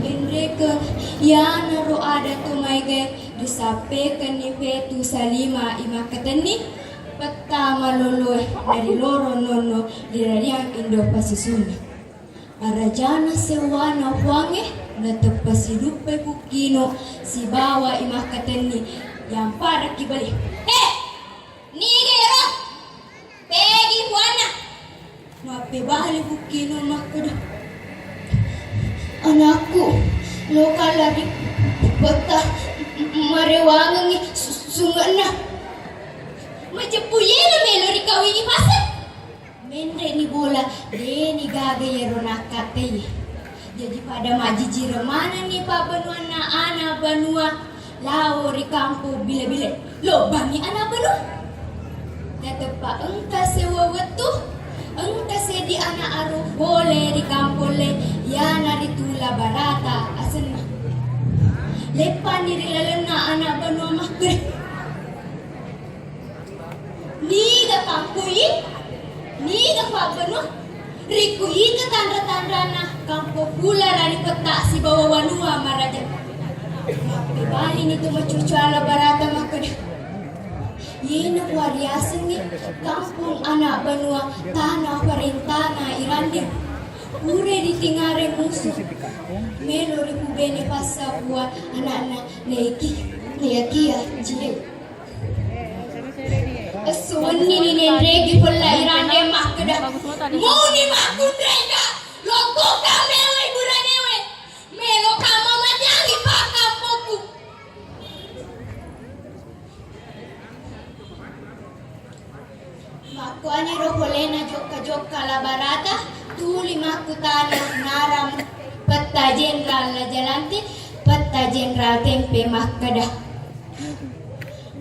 Speaker 6: indreka yana ro ada tumaiga disampaikan ni petu salima imakatani pertama lolo dari loro nono dirariang Indo Pasisuna arajana sewana wange natapasi dupe kukino si bawa imakatani yang pada kibali nigero pegi buana mape bali kukino makada anakku lokal lagi bata marewangi sungana majepuyela melori kawini pasar mendre ni bola deni gaga yero nakate jadi pada majiji remana nih pak benua na ana benua lao ri kampu bila-bila lo bangi ana benua kata pak engka sewa wetu engka sedi ana aru boleh di kampu le ya nari tula barata asena lepan diri lalena ana benua makre ni da kampui ni da pak benua riku ika tanda-tanda na kampo pula rani peta si bawa wanua maraja bali ni tu macucuala barata makada yena wariasin ni kampung anak banua tanah parentana irande ure ditingare musuh melo riku bene pasa buat anak-anak neyakia jile Suwani ni nendregi pula irande makada Muni makundrega Loko kamewe buranewe Melo kama majangi pakampuku Makutana Naram Peta Jenderal Lajalanti Peta Jenderal Tempe Makada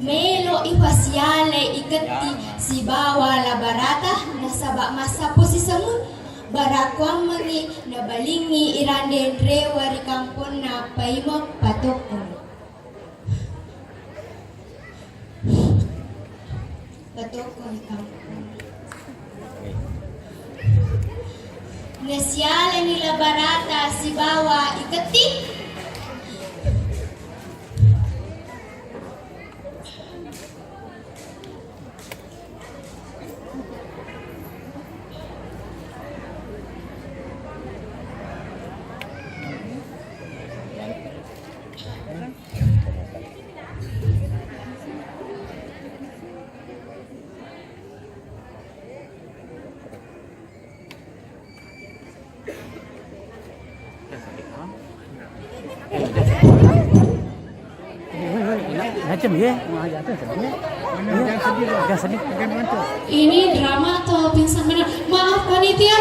Speaker 6: Melo ipasiale iketi si bawa la barata nasabak masa posisamun barakwang mengi nabalingi irande drewari kampon na paimok patokon kampon nasiale nila barata si bawa iketi
Speaker 4: Macam ya, mau aja tuh sedih. Jangan sedih, jangan bantu.
Speaker 1: Ini drama atau pingsan benar? Maaf panitia,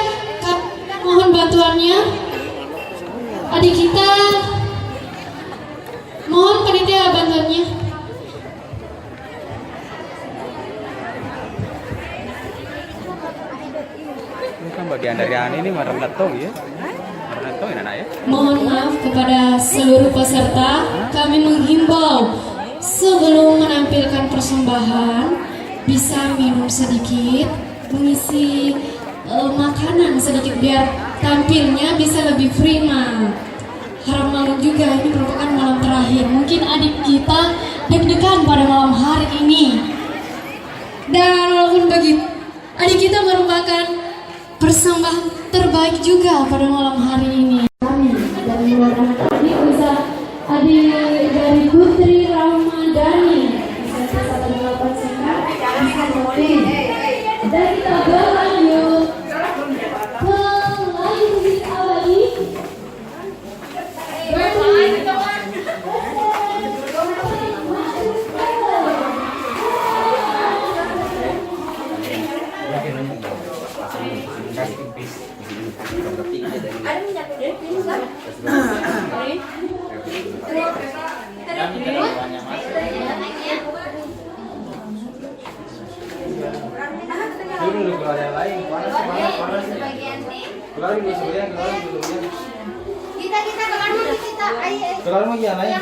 Speaker 1: mohon bantuannya. Adik kita, mohon panitia bantuannya.
Speaker 4: Ini kan bagian dari ini marah datang ya. Marah datang ya anak ya.
Speaker 1: Mohon maaf kepada seluruh peserta, kami menghimbau sebelum menampilkan persembahan bisa minum sedikit, mengisi makanan sedikit biar tampilnya bisa lebih prima. Harap maklum juga ini merupakan malam terakhir. Mungkin adik kita deg-degan pada malam hari ini. Dan walaupun begitu, adik kita merupakan persembahan terbaik juga pada malam hari ini. Kami dari luar ini bisa adik dari Putri Ramadhani bisa 18 singkat bisa voting. Dan kita berlanjut ke lain musik abadi.
Speaker 6: Kita kemana kita? Ayo.
Speaker 4: Sekarang lagi yang lain.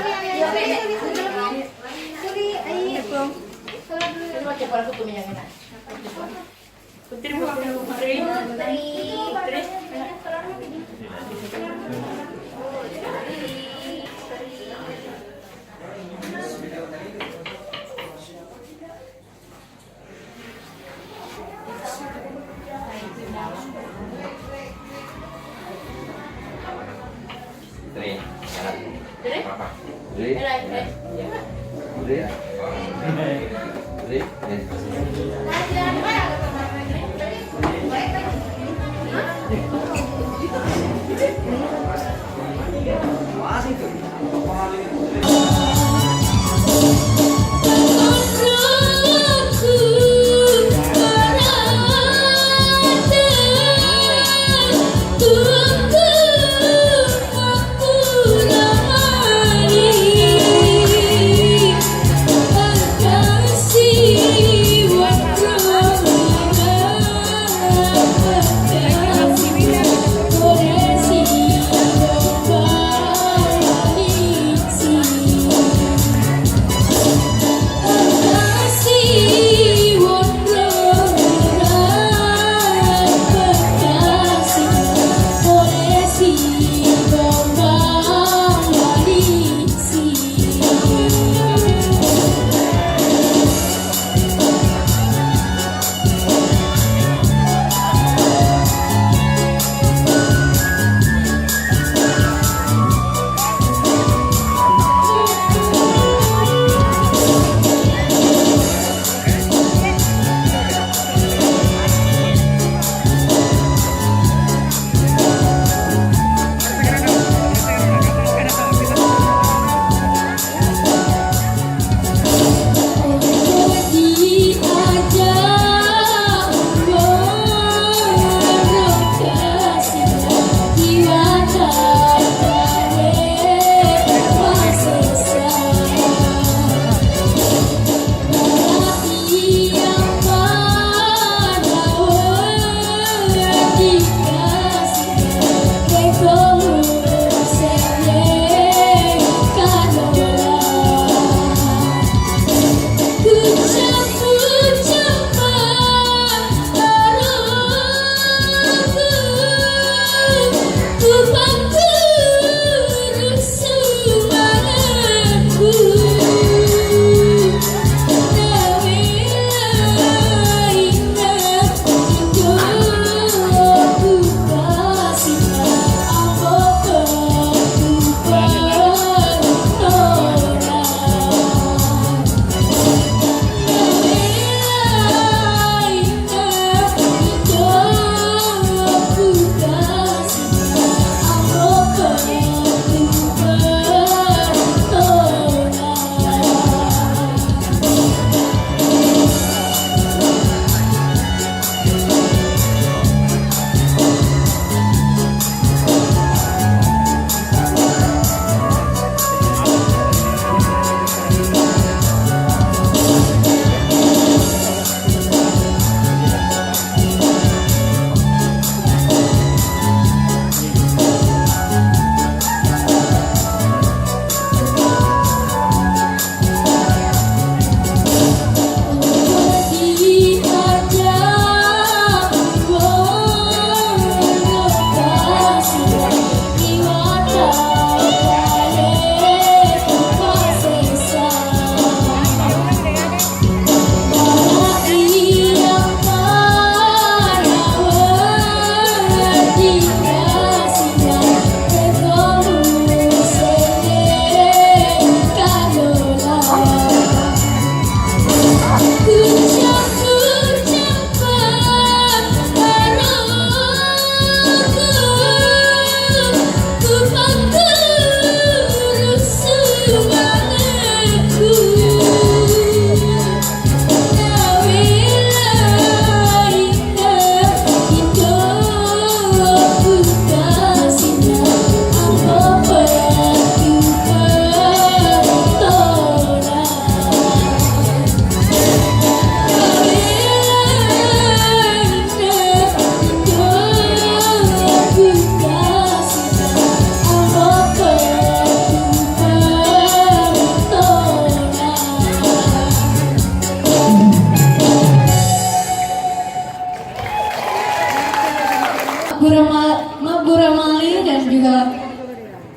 Speaker 1: Mabura Mali dan juga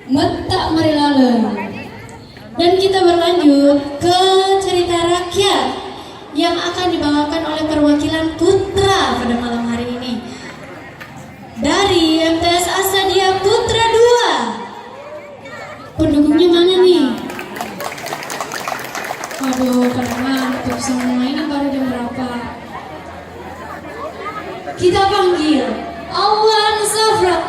Speaker 1: Metak Marilalem. Dan kita berlanjut ke cerita rakyat yang akan dibawakan oleh perwakilan putra pada malam hari ini. Dari MTS Asadia Putra 2. Pendukungnya mana nih? Waduh, pada ngantuk semua, ini baru jam berapa? Kita panggil Awan Safra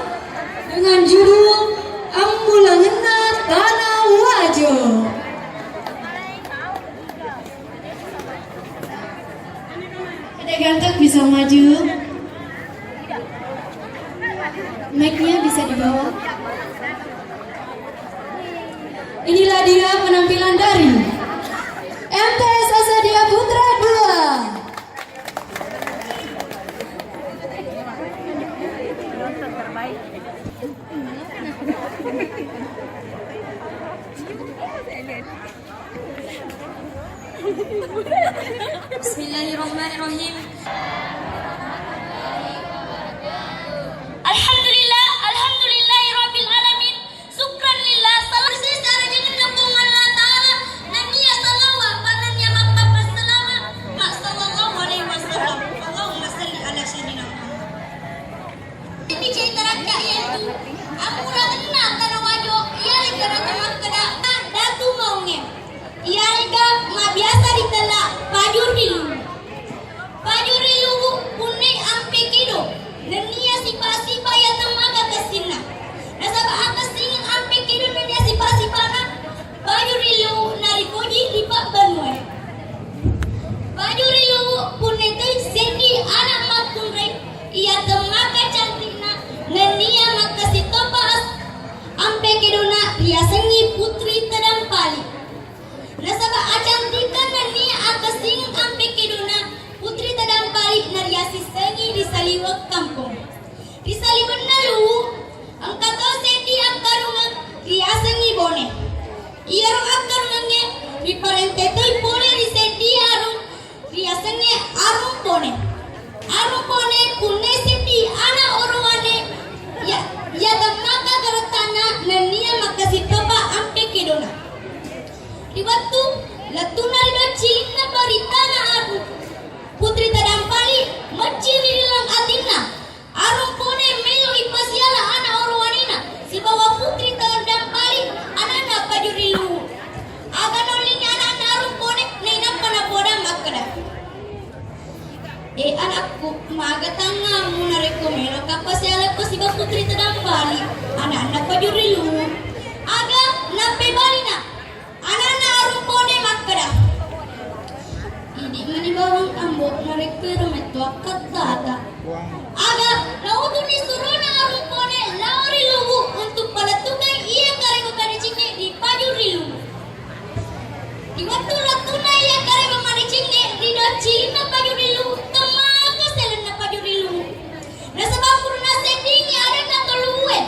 Speaker 1: dengan judul Ambulangena Tanah Wajo. Ada ganteng bisa maju. Mic-nya bisa dibawa. Inilah dia penampilan dari MTS Asadia Putra 2.
Speaker 6: Bismillahirrahmanirrahim. Alhamdulillahirabbil alamin. Syukran lillah. Salam secara dengan dukungan Allah Taala dan dia salawat pada Nabi Muhammad sallallahu alaihi wasallam. Allahumma shalli ala sayyidina Muhammad. Ini cerita rakyat yaitu Ambulangena Tanah Wajo. Ia negara teman kada datu maunge. Ia lega ma biasa ditelak pajur dilu. Pajur dilu punai ampe kido. Nenia sipa-sipa ya temaga kesina. Nasaba akas singin ampe kido nenia sipa-sipa na. Pajur dilu narikoji di Pak Banue. Pajur dilu punai tu sendi anak makunre. Ia temaga cantikna. Nenia makasi topas ampe kido na. Ia sengi putri terdampali. Nasaba acantikan nenia akas singin ampe kido na. Putri tadampali nariasi sengi di saliwak kampung. Di saliwan nalu, ang kato sendi ang karungan ria sengi bone. Iyarong ang karungannya di parentetoy bone di sendi arung ria sengi arung bone. Arung bone kunne sendi ana orwane ya damaka garatana nania makasitopa ampe kedona. Di waktu latunal do cilina baritana arung. Putri tadampali maciri dalam atina arung pone melo ipasiala ana orwanina si bawa putri tadampali anana pajurilu aga nolinya ana arung pone nina pana poda makada anakku maga tanga munareko melo kapasiala ko si bawa putri tadampali anana pajurilu aga nape balina anana arung pone makada ini bawang ambok narik pero metu akat tata. Aga lautu ni surona arung pone lauri lugu untuk palatukan ia karego kadicingnya di pajuri lugu. Di waktu latuna ia karego kadicingnya di docilina pajuri lugu temaga selena pajuri lugu. Nasabab kuruna sendingnya ada kata luwe.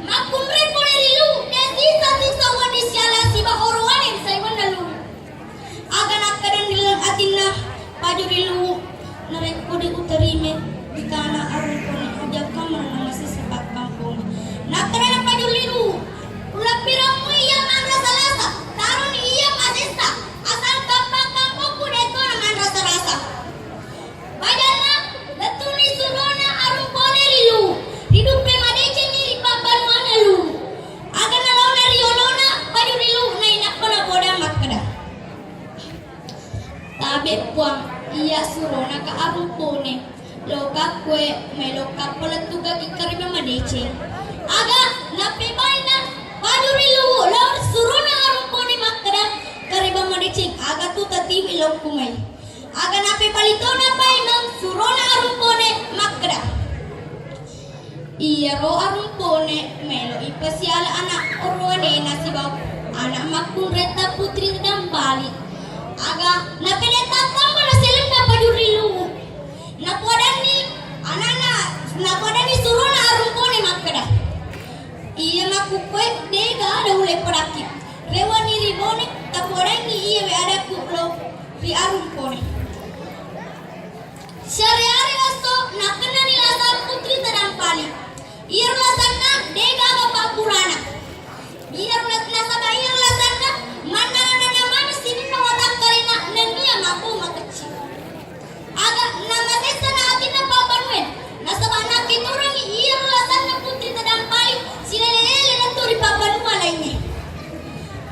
Speaker 6: Makun repone rilu dan sisa-sisa wadisiala siba orwanin saywan lalu. Aga nakadan nilang atina pajurilu nareko di uterime di kana arung pone aja kamar nama sisipat kampung nakadan pajurilu ulap piramu iya mandra salasa tarun iya masista asal kampung kudeto mandra salasa padana letuni surona arung pone rilu hidupe madece nyiri papan manalu aga nalona riolona pajurilu nainak pala boda makada tabe puang iya surona ka arung pone loka kue meloka peletuga ikariba madece aga nape baina pajurilu laur surona arung pone makada kariba madece aga tu tatiwi lokumai aga nape palitona paimang surona arung pone makada iya ro arung pone melo ipasiala anak orwane nasibaw anak makun reta putri dampali aga napedeta tamba na selenda pajurilu napadani anana napadani surona arung pone makada iya makukwe dega ada ule padaki rewani ribone tapodangi iya we ada kuklo ri arung pone syariari aso nakena nilasa putri tadampali Irla sana dega bapak purana. Irla nasaba irla sana mana mana sini nawatak karina nenia mampu makecil. Agak nama sana atina papanwen. Nasaba anak itu orang irla sana putri tadampai silele naturi papanwa lainnya.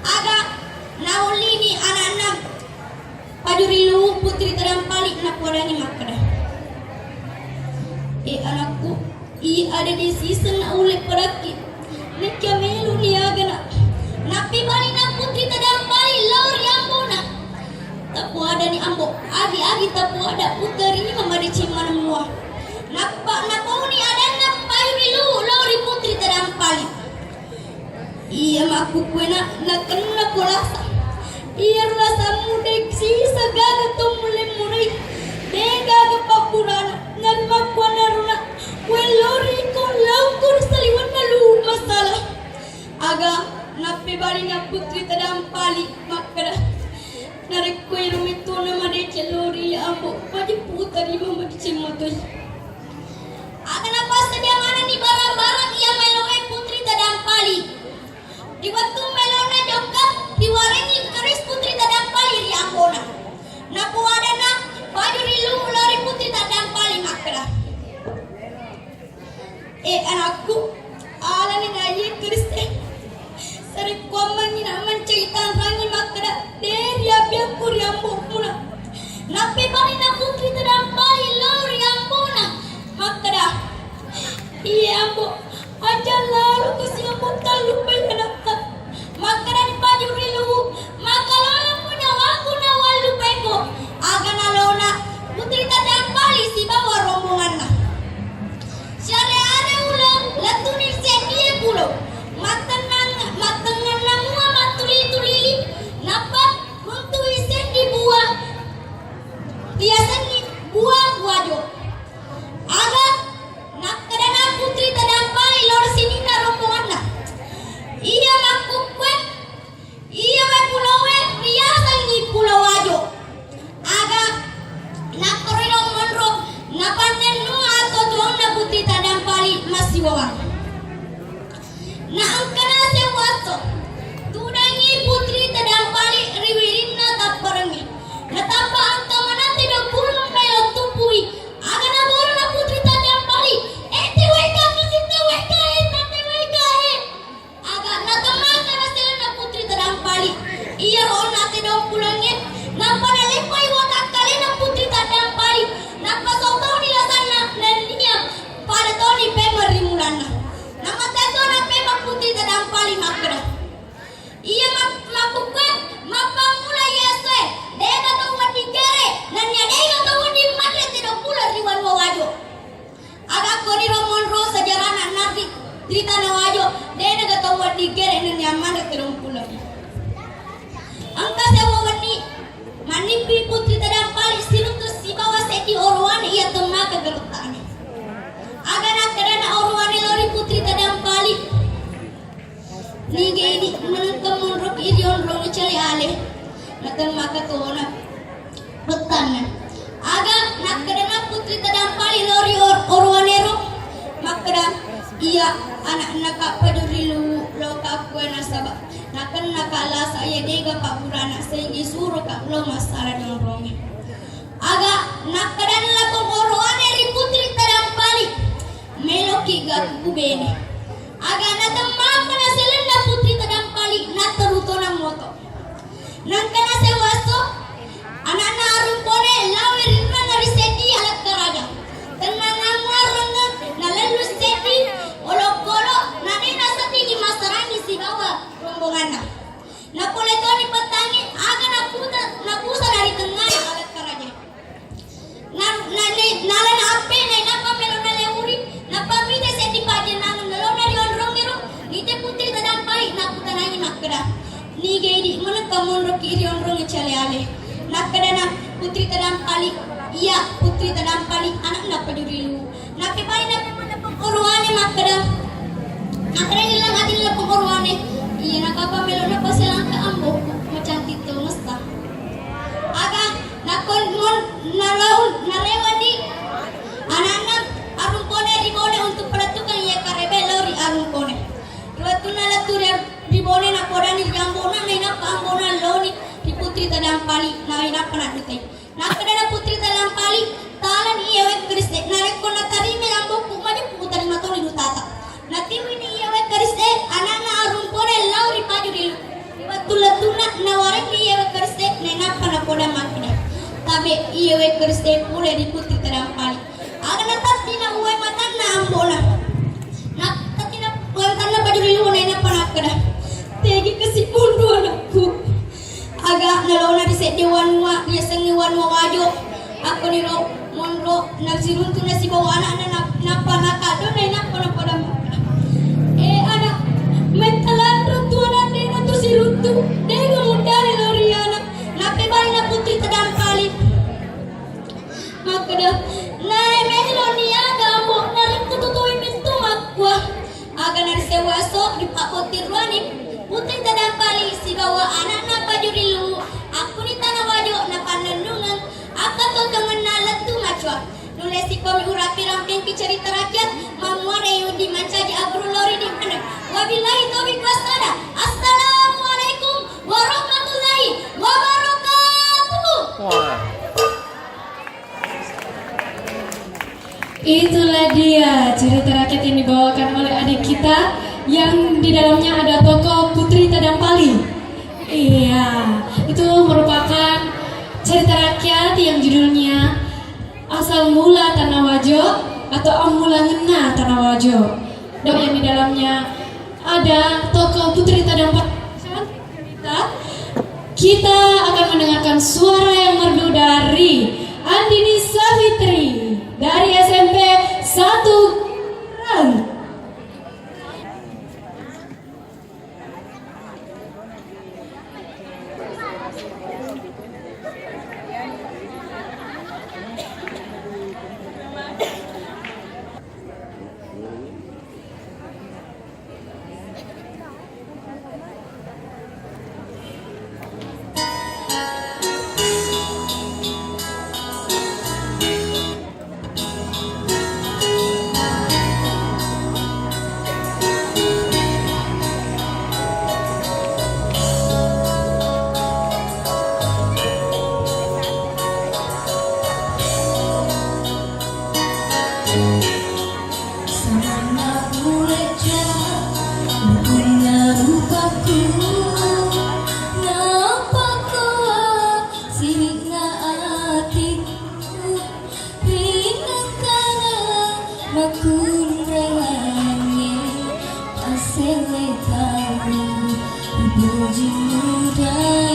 Speaker 6: Agak naulini anak-anak Padurilu putri tadampali nakuadani makada. Anakku ada di season oleh peraki nikya melu niagana napi bani na putri tadampali lauri ambona tapu ada ni ambo agi tapu ada puteri mamadi cimana mua napau ni ada na payurilu lauri putri tadampali iya maku kuena nakena polasa iya rasa mudek si sagaga tumule murai dega kapapurana nan makwana runa welori ko laukur saliwan malu masalah aga napi bali na putri tadampali makara narik ko rumito na made celori ambo padi putari mama cimotoy aga na pasta dia mana ni barang-barang yang meloe putri tadampali di waktu melona jokap diwarengi keris putri tadampali di ambona napu ada na pajurilu lori putri tadampali makara anakku ala ni nayi kriste sari komani naman caitan rangi makada deri abia kuriambo puna napi bani na putri tadampali lauri ambona makada iya ambo aja lalu kusi ambo talu penaka makada ni pajurilu makala punya waku na walu peko aga nalona putri tadampali si bawa rombongan na siare ada ulang latunir sedie pulo matengan namua matuli napa untuk isen di buah biasanya buah wajo aga nak kadana putri tadampali lor sini na rombongan na iya makukwe iya we pulowe biasa ni pulau wajo aga nak korino monro napanen nu atau tuang na putri tadampali masih bawah na angkana sewaso tudangi putri tadampali riwirin na taparangi na tapa angka mana tidak pulang melo tupui aga na boro na putri tadampali teweka aga na tamaka na sila na putri tadampali iya ron na tidak pulangnya napa na lepai watak kali na putri tadampali napa sotau nila sana dan niya pada toni pemeri mulana nama teto na pema putri tadampali makra iya makukwe mapamula yeswe dega tawa digere nan ya dega tawa di matre tidak pula riwan wawajo aga kori romon ro sajarana nabi cerita na wajo dega tawa digere nan ya matre tidak pula angka sewa wani manipi putri tadampali sinutus si bawa seti orwane iya temaka gerutane aga na kadana orwane lori putri tadampali nige ini menentang monrok irion rong cari ale natan maka tuona betanan aga nak kadana putri tadampali lori orwane ro makada iya anak padurilu lo kakwe nasaba nakan nakala saya dega pak burana sehingga suruh kak lo masalah dengan romi aga nakadan lapong orwane ri putri tadampali meloki gak kubene aga natamama na selenda putri tadampali nataruto na moto nangkana sewaso anana arumpone lawe rinna ngari sedi alat karaga tenang amarang na lalu sedi olok-olok nanina sati masarangi si bawa rombongan na poletoni petangi aga napusa dari tengah alat karaga nalan ape na napa melona leuri napa mite sedi pajen nang nalona di onrong niro nite putri tadampali naputa nangi nakada ni gedi mana kamonro kiri onrong chale ale nakada na putri tadampali iya putri tadampali anak na padurilu nape pali nape mana pengorwane makada nakada nilang atin nila pengorwane iya nakapa melona paselang ka ambo macanti to mesta aga nakon mon nalaun narewadi anak-anak arumpone ribone untuk pelatukan ya karebe podan di jambona na inapa ambona loni di putri tadampali na inapa na dutai. Na kadana putri tadampali talan iya wek kriste na rekko na tarime ambok kumade putar matoni dutata. Na tiwini iya wek kriste anana arun pore lauri pajuri. Watula-tuna na warek iya wek kriste na inapa na podan makina. Tabe iya wek kriste pule di putri tadampali. Aga na tatina uwe matan na ambona. Na tatina wantan na pajuri lu na inapa na kada. Tegi kesipundu anakku. Agak nalona di set dewan wa dia sengi wan wajo. Aku ni ro monro nafsirun tu nasi bawa anak napa nakado na napa na pada. Anak mentalan rutu anak dena tu si rutu. Dega mudari loriana. Nape bari na putri tadampali. Makada nai meloni aga mo narik tututui pintu makwa. Aga nari sewaso di pak potir wani. Putri tadampali si bawa anak napa jurilu. Aku ni tanah wajo napa nenungan. Apa kau kengenalan tu macam. Nulis si kami urapi ramping ki cerita rakyat. Mamuare yudi mancaji abru lori di mana. Wabillahi taufiq wassalam. Assalamualaikum warahmatullahi wabarakatuh.
Speaker 4: Wah.
Speaker 1: Itulah dia cerita rakyat yang dibawakan oleh adik kita yang di dalamnya ada tokoh Putri Tadampali. Iya, itu merupakan cerita rakyat yang judulnya Asal Mula Tanah Wajo atau Amula Ngena Tanah Wajo. Dan yang di dalamnya ada tokoh Putri Tadampali. Kita akan mendengarkan suara yang merdu dari Andini Savitri dari SMP 1 Rang.
Speaker 6: Bye.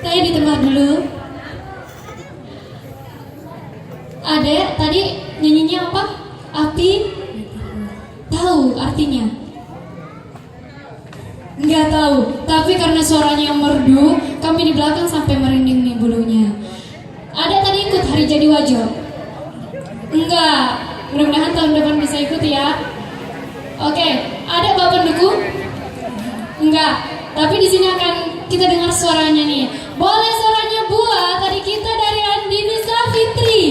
Speaker 1: Saya di tempat dulu. Adek, tadi nyanyinya apa? Api? Tahu artinya? Nggak tahu, tapi karena suaranya yang merdu, kami di belakang sampai merinding nih bulunya. Adek tadi ikut Hari Jadi Wajo? Enggak, mudah-mudahan tahun depan bisa ikut ya. Oke, ada bapak pendukung? Enggak, tapi di sini akan kita dengar suaranya nih. Boleh suaranya buat tadi kita dari Andini Safitri.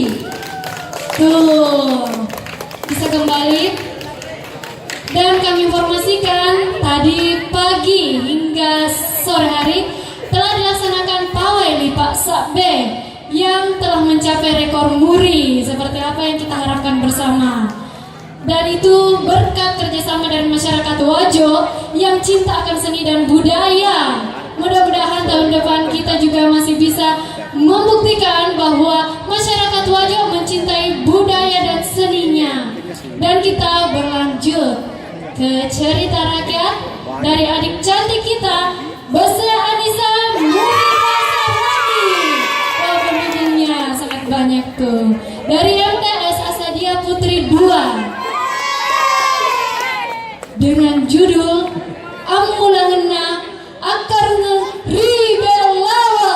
Speaker 1: Tuh, bisa kembali. Dan kami informasikan tadi pagi hingga sore hari telah dilaksanakan pawai lipak Sakbe yang telah mencapai rekor muri seperti apa yang kita harapkan bersama. Dan itu berkat kerjasama dari masyarakat Wajo yang cinta akan seni dan budaya. Mudah-mudahan tahun depan kita juga masih bisa membuktikan bahwa masyarakat Wajo mencintai budaya dan seninya. Dan kita berlanjut ke cerita rakyat dari adik cantik kita, Bese Anissa Murni. Oh, pendukungnya sangat banyak tuh. Dari MTS Asadia Putri 2 dengan judul Amulangena Akarna Ribelawa.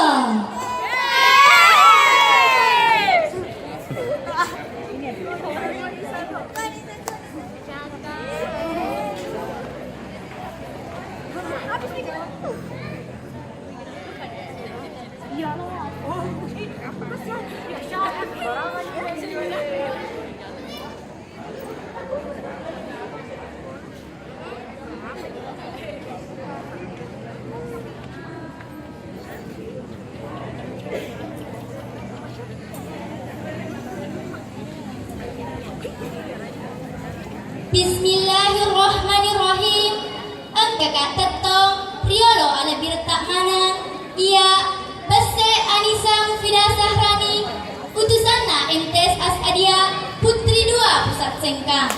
Speaker 6: Bismillahirrahmanirrahim. Engkakak tetong Riolo ala birtak mana? Ia Bese Anissa Mufida Sahrani, utusanna MTS Asadia Putri 2 Pusat Sengkang.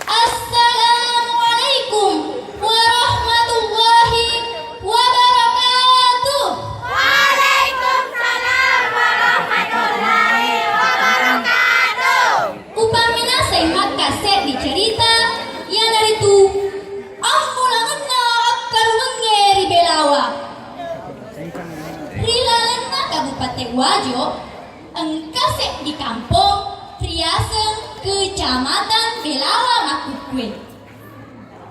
Speaker 6: Assalamualaikum warahmatullahi wabarakatuh.
Speaker 2: Waalaikumsalam warahmatullahi wabarakatuh.
Speaker 6: Upamina saya kaset di cerita yang dari itu ambulanganna akar mengeri belawa. Rilalena Kabupaten Wajo engkasek di kampung Priaseng Kecamatan Belawa Makukwe.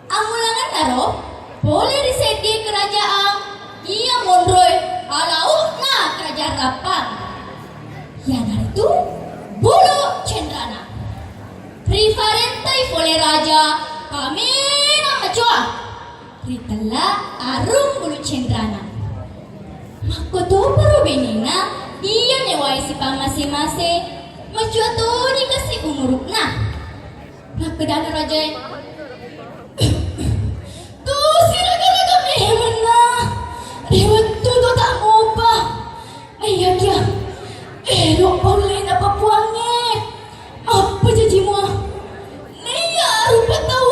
Speaker 6: Ambulangan naro boleh disedi kerajaan ia mondroi alaukna kerajaan rapang. Yang dari itu bulu cendrana. Rifarentai oleh raja kami nama coa. Ritala arum bulu cendrana. Makoto baru benina iya newai si pamase-mase macua tu dikasih umurukna. Makedana raja tuh siraga-raga mehmana rewat tu tak mopa. Ayah kia elok boleh napa puangnya. Apa jadi mua? Nia rupa tahu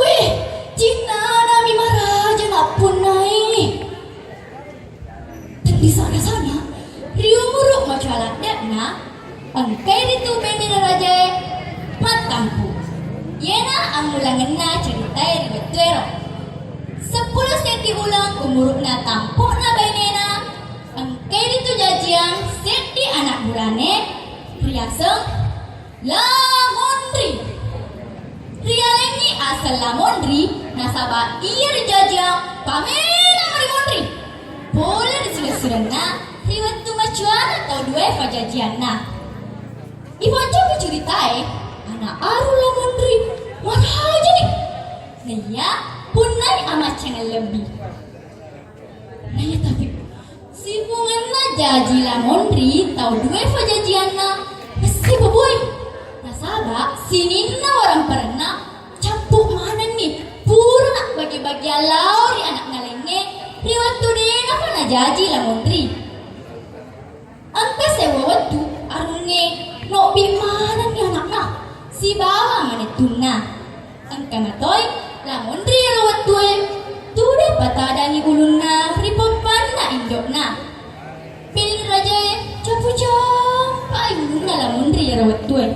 Speaker 6: Cina nami maraja ngapun naik. Dan di sana-sana riu muruk macalat dekna angkai itu bendera raja matampu. Yena amulangena cerita ribet tuero. 10 senti ulang umurukna tampukna bainena angkai itu jajian senti anak burane Priaseng Lamondri. Rialeni asal Lamondri nasabah iya dijajang pamena Mondri. Boleh disudah-sudahna riwat tu macuan atau dua pajajianna. Ibu coba ceritai anak aru Lamondri mana aja nih. Naya punai amat cengal lebih. Naya tapi si bunganna jaji Lamondri tahu dua pajajianna mesti baboy. Nasabah sininna orang pernah campuk mana nih purna bagi-bagi alau di anak ngalenge riwat tu dena mana jaji Lamondri. Angka sewa waktu arunge no bi mana nih anakna si bawa mana tunna. Angka matoy Lamondri rawat tuwe tu dapat ada ni ulunna ripon panna indok na. Pilih raja capu-capu na lamun ri rawat tuwe.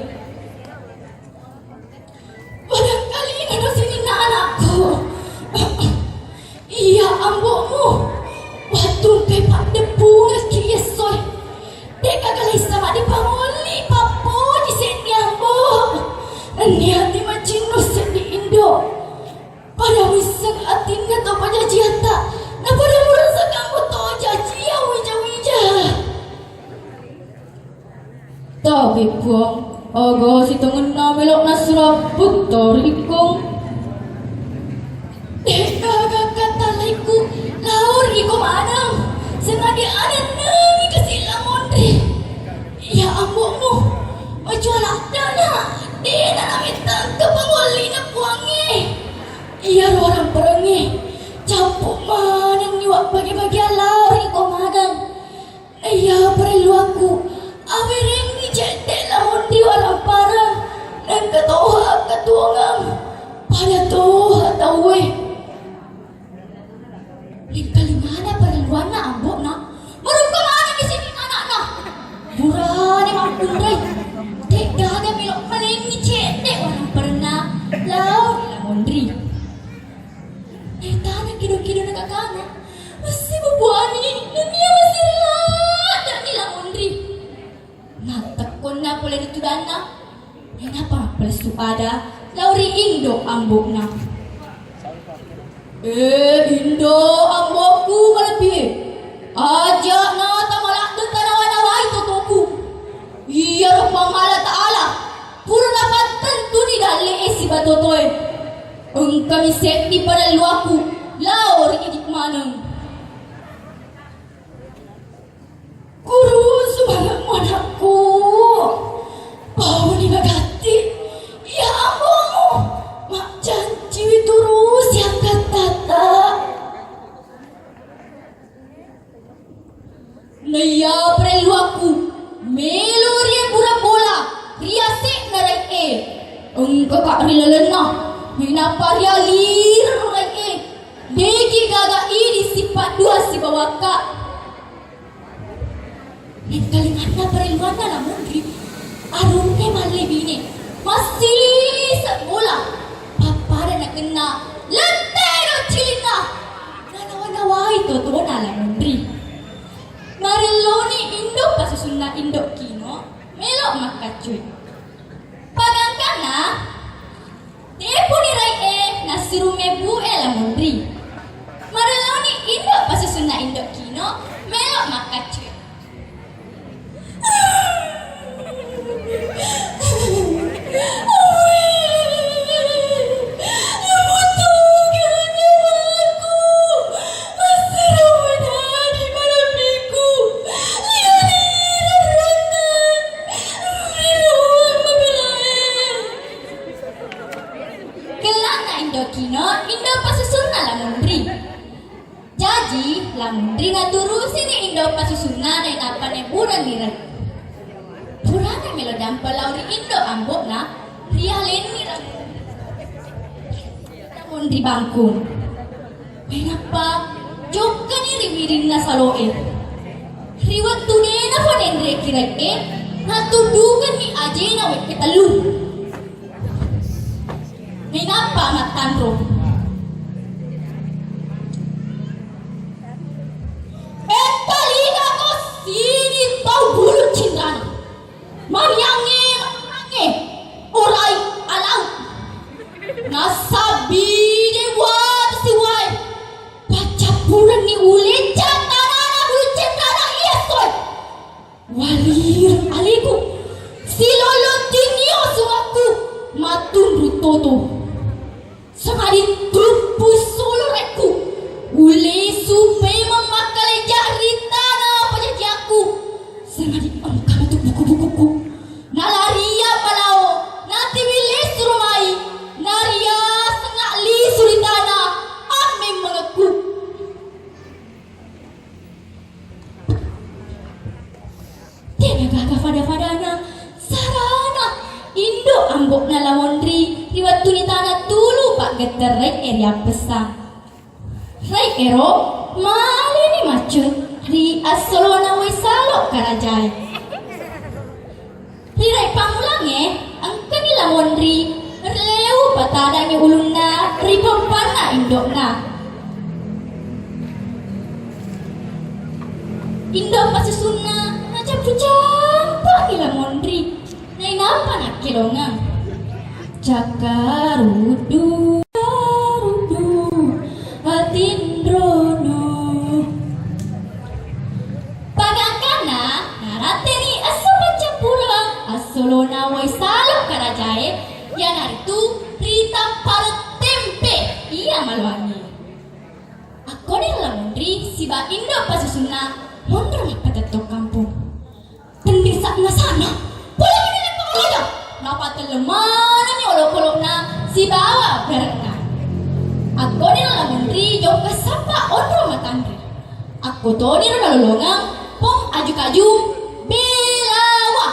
Speaker 6: Barangkali na sini na anakku. Iya ambokmu. Waktu kay pak depu ngakiya soy. Deka galay sama di pangoli papo di sini ambok. Ni hati macin no sini indo. Pada wisang atin na to pajajiata. Na pada murasa kamu to jajia wija-wija. Tapi buang Ogo si tungun na belok na surap putor ikong Deka kakatalaiku laur iko manang sengaja ada nami kasilang mondre. Ya ambokmu majualah dana dena namitang ke pangoli na puangi. Iya orang perangi campuk manang niwak bagi-bagi laur iko manang. Iya perlu aku awiring ni jendek lamun di walang parang dan ketoha ketuangang pada toha tawe. Lin kalimana perluan na ambok na marung kemana di sini anak-anak burane mampundai dek gada milok malengi jendek walang pernah laun lamondri. Tanah kido-kido nakakana masih bubuani dan dia masih relat dan nilang mondri. Natakon na pula dito dana. Kenapa palestu pada lauri indo ambok na. Indo ambokku malapih. Ajak na tamalak doon tanawa-nawa ito toku. Iya rupang Allah Ta'ala. Puro dapat tentu di dali si batotoy. Ang kami set di panaluaku. Lauri idik manang. Guru semangat anakku. Bau ni bagati. Ya ambokmu. Mak janji terus yang kata. Naya perlu aku. Melur yang pura bola. Riasik narai engkau kak rilalena. Minapa rialir narai Deki gaga ini sifat dua si bawaka. Nen kalimana perluan na mundri arumnya malebine masih sekolah papa dan nak kena lantai do cilina nawa-nawa itu tuh na mundri mariloni indo pasusunna indo kino melok makacuy pagangkana tepu ni rai nasirume bu la mundri mariloni indo pasusunna indo kino melok makacuy. Indo pasusunna lamundri. Jadi lamundri naturusi ni Indo pasusunna na inapane buran niran. Purana melo dampa lauri Indo ambok na rialen niran. Lamundri bangkun. Kenapa jokka ni riwirin na saloe. Riwat tunena po nendre kirake natudugan ni Ajay na wek ketalun. Kenapa matandro? Liga ko sini tau bulu cindan. Mariange, orai alau. Nasabi dewa siwai. Baca bulan ni ule jatana bulu cindan iya soy. Walir aliku. Silolo tinio suaku matun rutoto. Samari trupu solo reku. Ule supe memakale jarita na pajajaku. Samari angkama tu buku-bukuku. Nalaria palao. Nanti wilis rumai. Naria setengah li suritana. Ame mengaku. Tiada gagah pada-padana. Sarana. Indo ambok na lamondri. Riwat tunitana tulu pak geterek area pesang. Rai ero, mali ni macun, Ri asolona wai salok karajai. Rirai pamulange ang kanila monri releu patada ni ulunna ri pampana indokna. Indok pasusunna macam campak ila monri. Nai napa nak kilongang. Cakarudu atindrono pagangkana narateni aso pulang asolona wai salok karajae yan haritu rita para tempe iya malwangi ako nila mondri siba indo pasusuna mondro napadato kampung pendesa na sana boleh nila pangalaga napatelemana ni olok-olok na si bawa berenang. Ako nila menteri jauh kasapa ondro matandri. Aku to ni lalolongang pong aju-kaju bilawa.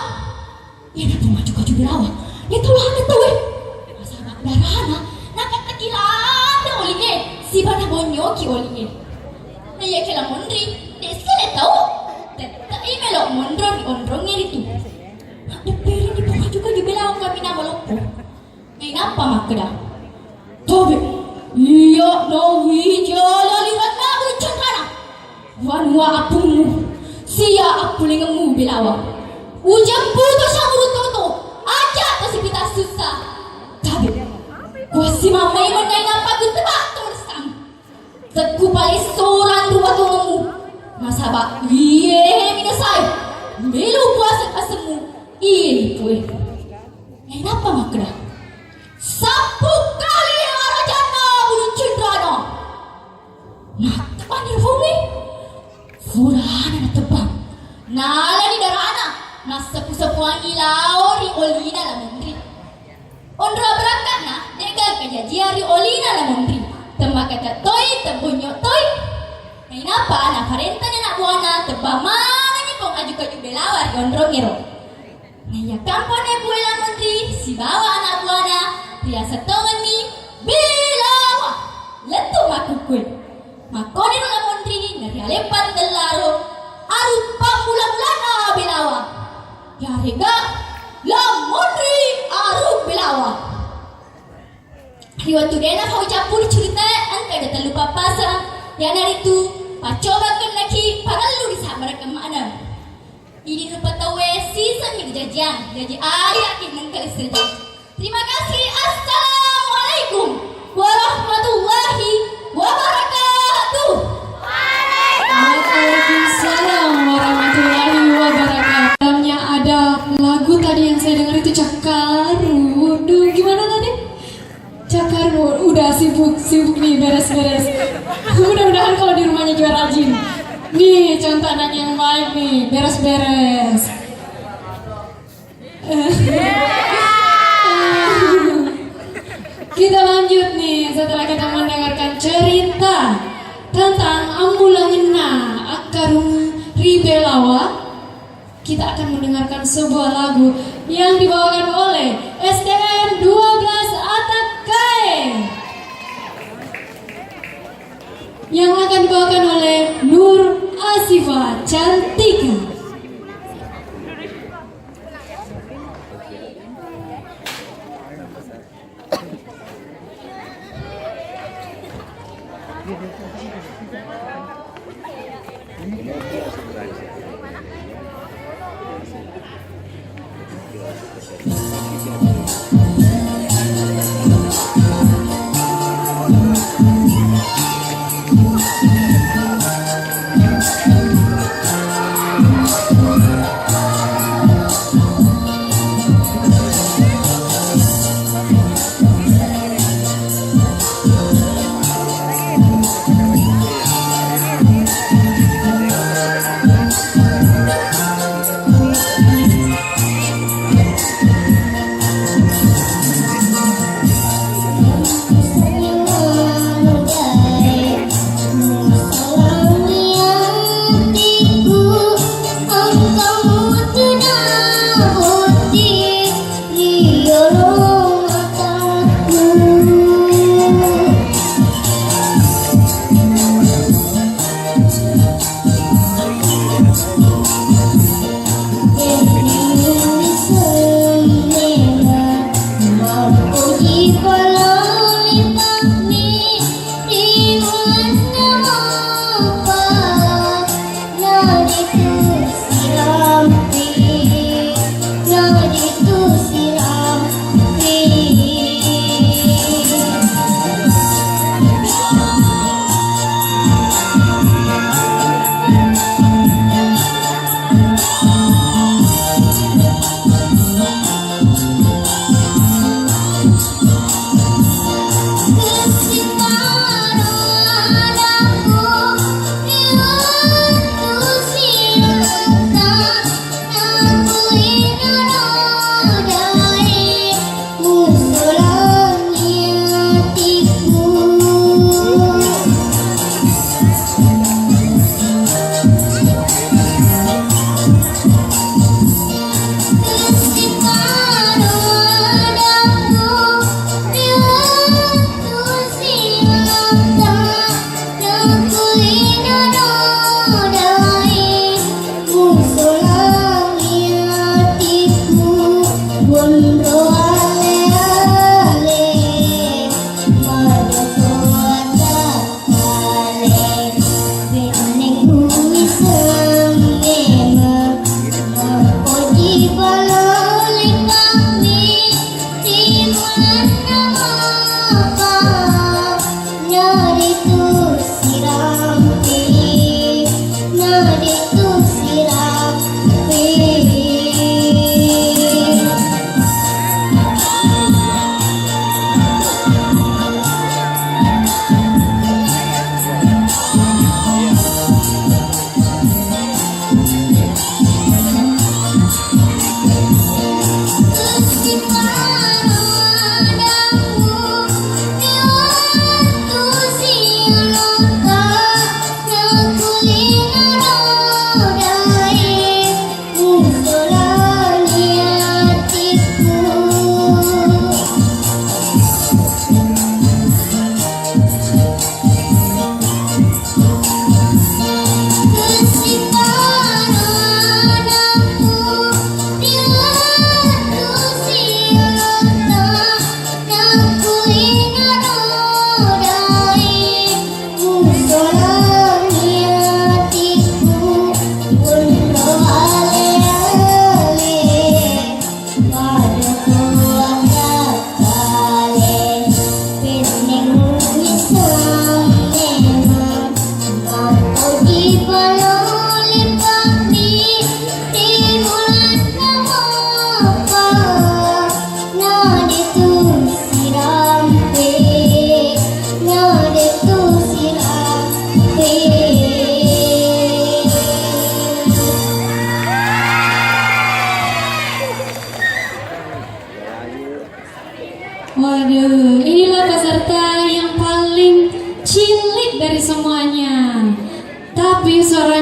Speaker 6: Ya na pong aju-kaju bilawa. Ya tulah na to eh. Masabak darana nakatakilan na olinge. Si bana bonyo ki olinge. Na ya kila mondri desile tau. Teta imelok mondro ni ondro ngeritu. Ada peri ni pong aju-kaju bilawa kami na maloko. Ngayon apa makda? Tobe. Iya nawi jalaliran na ucakana wanwa apumu siya apulingmu bilawa ujang puto sa muruto aja to si pita susah tabi gua si mamay manay na pagutebak tulisam tagku pali soran ruwa tumu masaba iye minasay melu puasa asemu ini pue ngayon apa makna 10 kali arajana bulu cindrano nah tepan ni fumi furana na tebang nala ni darana na sepu-sepu angilao ri olina la mondri ondra berangkat na negal kejajia ri olina la mondri temakata toy tebunyo toy ngayon apa na parenta ni nak buana tebamana ni pong aju-kaju belawar ri ondro ngero ngaya kampone buela mondri si bawa anak buana ria setongan ni bilawa letu makukui makoni nula mondri nari alepan delaro arupa mula-mulana bilawa ya rega la mondri arup bilawa riwatu dena kau capur cerita angka data lupa pasang yang dari itu pacoba lagi paralu di sabar kemana ini lupa tahu season jajan jadi ayah kita kali saja. Terima kasih. Assalamualaikum warahmatullahi wabarakatuh.
Speaker 1: Waalaikumsalam warahmatullahi wabarakatuh. Dalamnya ada lagu tadi yang saya dengar itu Cakarudu. Gimana tadi? Cakarudu. Udah sibuk nih beres-beres. Mudah-mudahan kalau di rumahnya juga rajin. Nih contoh anak yang baik nih beres-beres. Kita lanjut nih setelah kita mendengarkan cerita tentang ambulangena akarung ribelawa. Kita akan mendengarkan sebuah lagu yang dibawakan oleh STM 12 Atakae yang akan dibawakan oleh Nur Asifa Cantika.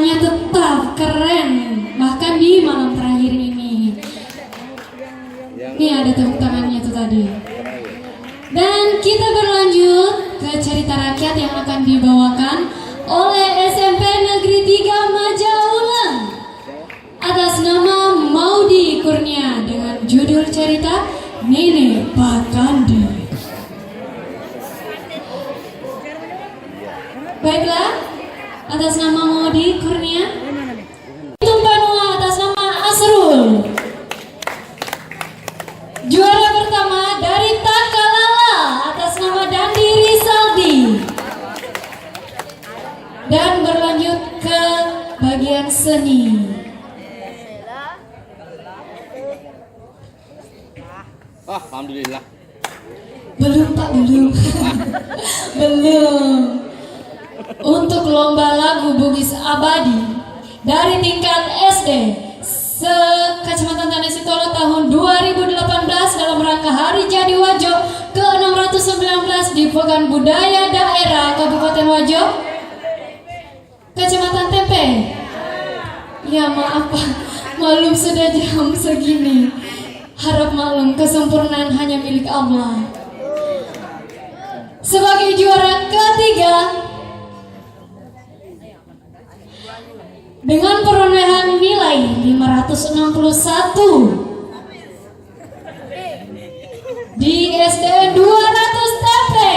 Speaker 1: suaranya tetap keren bahkan di malam terakhir ini. Ini ada tepuk tangannya tuh tadi. Dan kita berlanjut ke cerita rakyat yang akan dibawakan oleh SMP Negeri 3 Majaulang atas nama Maudi Kurnia dengan judul cerita Nenek Bakandi. Baiklah, atas nama Maudi Kurnia, Tumpanua atas nama Asrul. Juara pertama dari Takalala atas nama Dandi Rizaldi. Dan berlanjut ke bagian seni.
Speaker 4: Alhamdulillah.
Speaker 1: Belum Pak, belum. Belum. Untuk lomba lagu Bugis Abadi dari tingkat SD Kecamatan Tanda Sitolo tahun 2018 dalam rangka Hari Jadi Wajo ke-619 di Pekan Budaya Daerah Kabupaten Wajo, Kecamatan Tempe. Ya maaf Pak, maklum sudah jam segini. Harap maklum, kesempurnaan hanya milik Allah. Sebagai juara ketiga dengan perolehan nilai 561 di SDN 200 Tempe.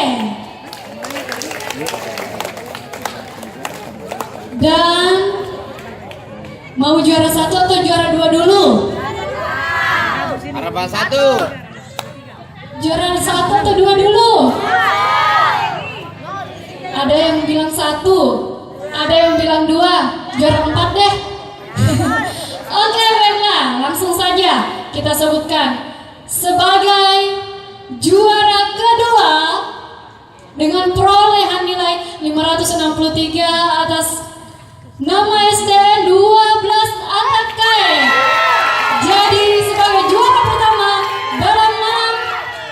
Speaker 1: Dan mau juara 1 atau juara 2 dulu?
Speaker 4: Harapan 1.
Speaker 1: Juara 1 atau 2 dulu? Ada yang bilang 1, ada yang bilang 2, juara 4 deh. Oke, baiklah, langsung saja kita sebutkan sebagai juara kedua dengan perolehan nilai 563 atas nama SDN 12 Anak Kae. Jadi sebagai juara pertama dalam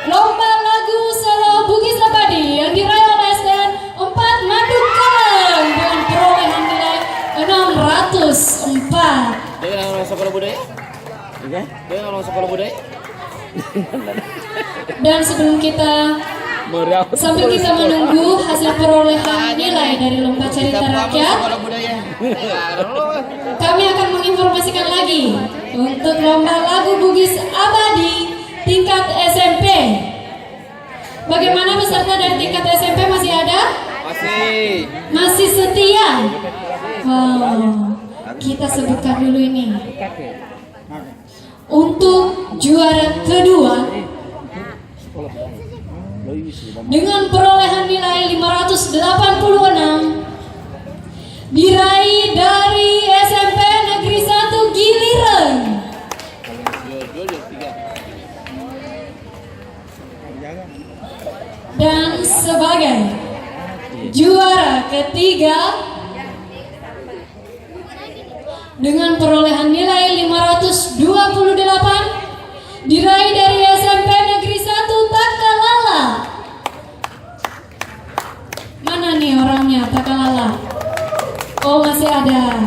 Speaker 1: lomba lagu solo Bugis Abadi yang diraih oleh SDN 4 Madu Kaleng dengan perolehan nilai 604.
Speaker 4: Dengan orang sekolah budaya? Oke. Dengan orang sekolah budaya?
Speaker 1: Dan sebelum kita sambil kita menunggu hasil perolehan nilai dari lomba cerita rakyat, kami akan menginformasikan lagi untuk lomba lagu Bugis Abadi tingkat SMP. Bagaimana peserta dari tingkat SMP masih ada? Masih setia? Wow, kita sebutkan dulu ini. Untuk juara kedua dengan perolehan nilai 586 diraih dari SMP Negeri 1 Giliran. Dan sebagai juara ketiga dengan perolehan nilai 528 diraih dari SMP Negeri 1 Takalala. Mana nih orangnya Takalala? Oh, masih ada.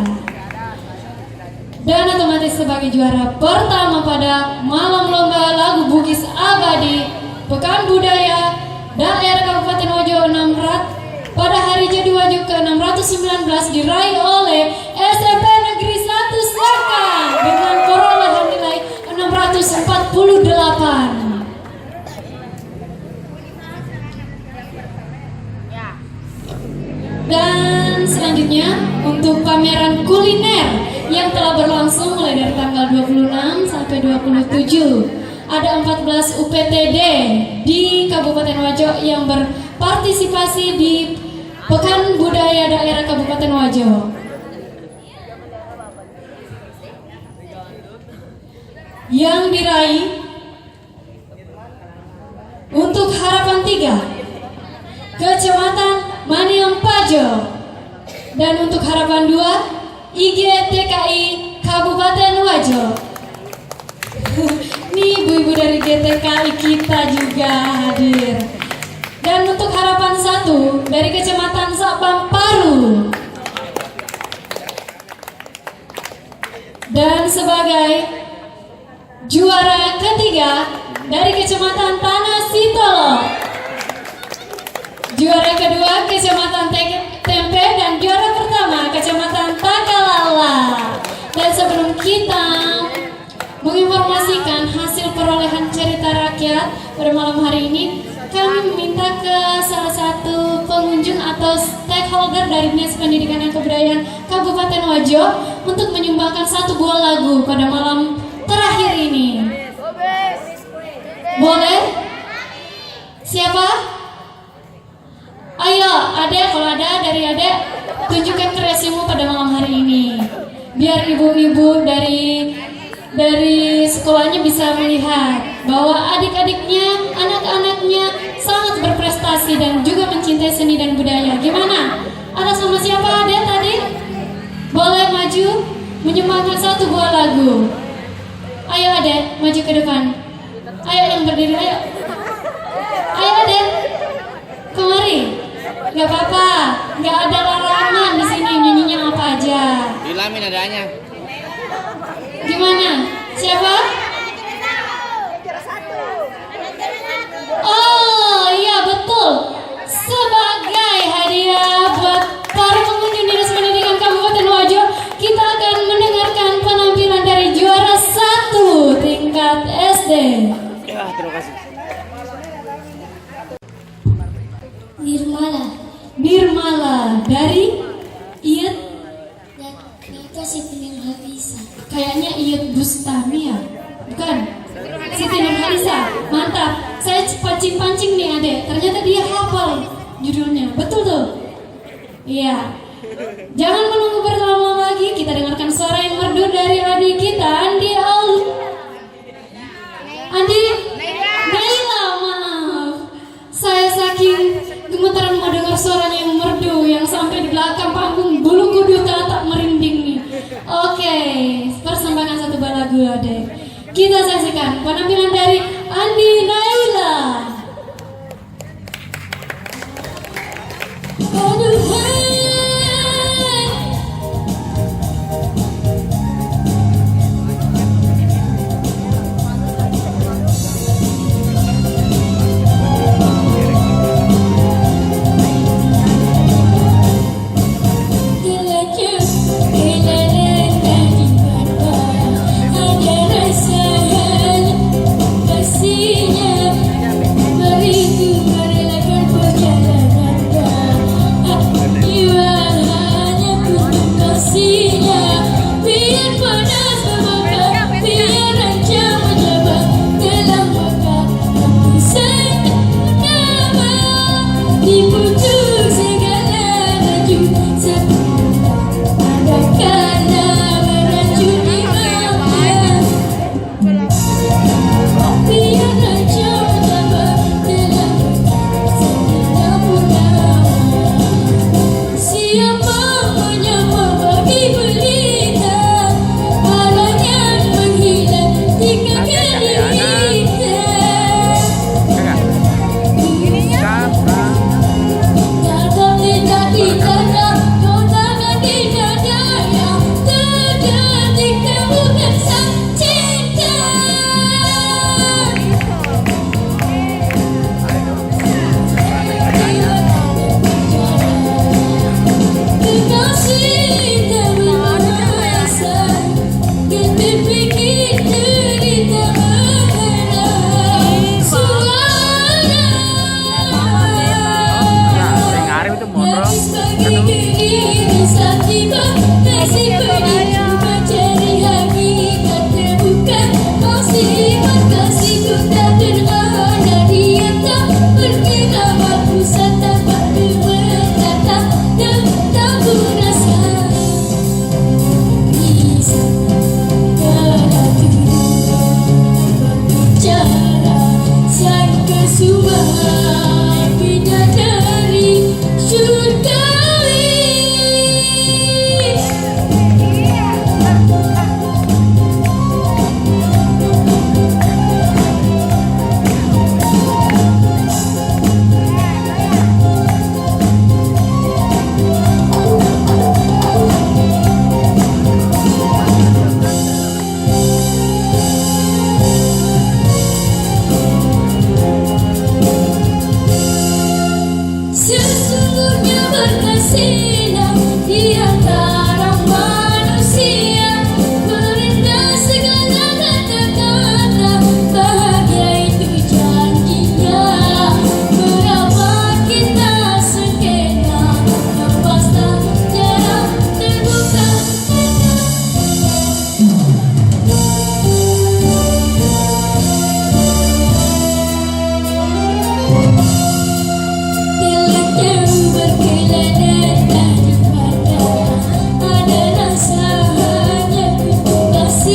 Speaker 1: Dan otomatis sebagai juara pertama pada malam lomba lagu Bugis Abadi Pekan Budaya Daerah Kabupaten Wajo 600 pada Hari Jadi Wajo ke-619 diraih oleh SMP Negeri 1 Saka dengan perolehan nilai 648. Dan selanjutnya untuk pameran kuliner yang telah berlangsung mulai dari tanggal 26 sampai 27. Ada 14 UPTD di Kabupaten Wajo yang berpartisipasi di Pekan Budaya Daerah Kabupaten Wajo. Yang diraih untuk Harapan 3 Kecamatan Maniang Pajo, dan untuk Harapan 2 IGTKI Kabupaten Wajo. Nih ibu-ibu dari GTKI kita juga hadir. Dan untuk Harapan 1 dari Kecamatan Sabang Paru. Dan sebagai juara ketiga dari Kecamatan Tanah Sitolo, juara kedua Kecamatan Tempe, dan juara pertama Kecamatan Takalala. Dan sebelum kita menginformasikan hasil perolehan cerita rakyat pada malam hari ini, kami meminta ke salah satu pengunjung atau stakeholder dari Dinas Pendidikan dan Kebudayaan Kabupaten Wajo untuk menyumbangkan satu buah lagu pada malam terakhir ini. Boleh? Siapa? Ayo, adek, kalau ada dari adek, tunjukkan kreasimu pada malam hari ini. Biar ibu-ibu dari sekolahnya bisa melihat bahwa adik-adiknya, anak-anaknya sangat berprestasi dan juga mencintai seni dan budaya. Gimana? Atas nama siapa adek tadi? Boleh maju menyumbangkan satu buah lagu. Ayo adek, maju ke depan. Ayo yang berdiri, ayo. Ayo adek, kemari. Gak apa-apa, gak ada larangan di sini, nyanyinya apa aja.
Speaker 4: Dilamin adanya.
Speaker 1: Gimana? Siapa? Oh iya betul. Sebagai hadiah buat para pengunjung Dinas Pendidikan Kabupaten Wajo, kita akan mendengarkan penampilan dari juara 1 tingkat SD.
Speaker 4: Ya, terima kasih.
Speaker 1: Nirmala dari Iyet.
Speaker 6: Nata Siti Nurhaliza.
Speaker 1: Kayaknya Iyet Bustami ya? Bukan? Siti Nurhaliza. Mantap. Saya pancing-pancing nih adek. Ternyata dia hafal judulnya. Betul tuh? Iya. Jangan menunggu berlama-lama lagi. Kita dengarkan suara yang merdu dari adik kita, Andi Naila, maaf. Saya saking gemetaran mendengar suaranya yang merdu yang sampai di belakang panggung bulu kuduk tak merinding nih. Oke, persembahkan satu buah lagu adek. Kita saksikan penampilan dari Andi Naila. Aduhai.
Speaker 6: Ada rasa kasihnya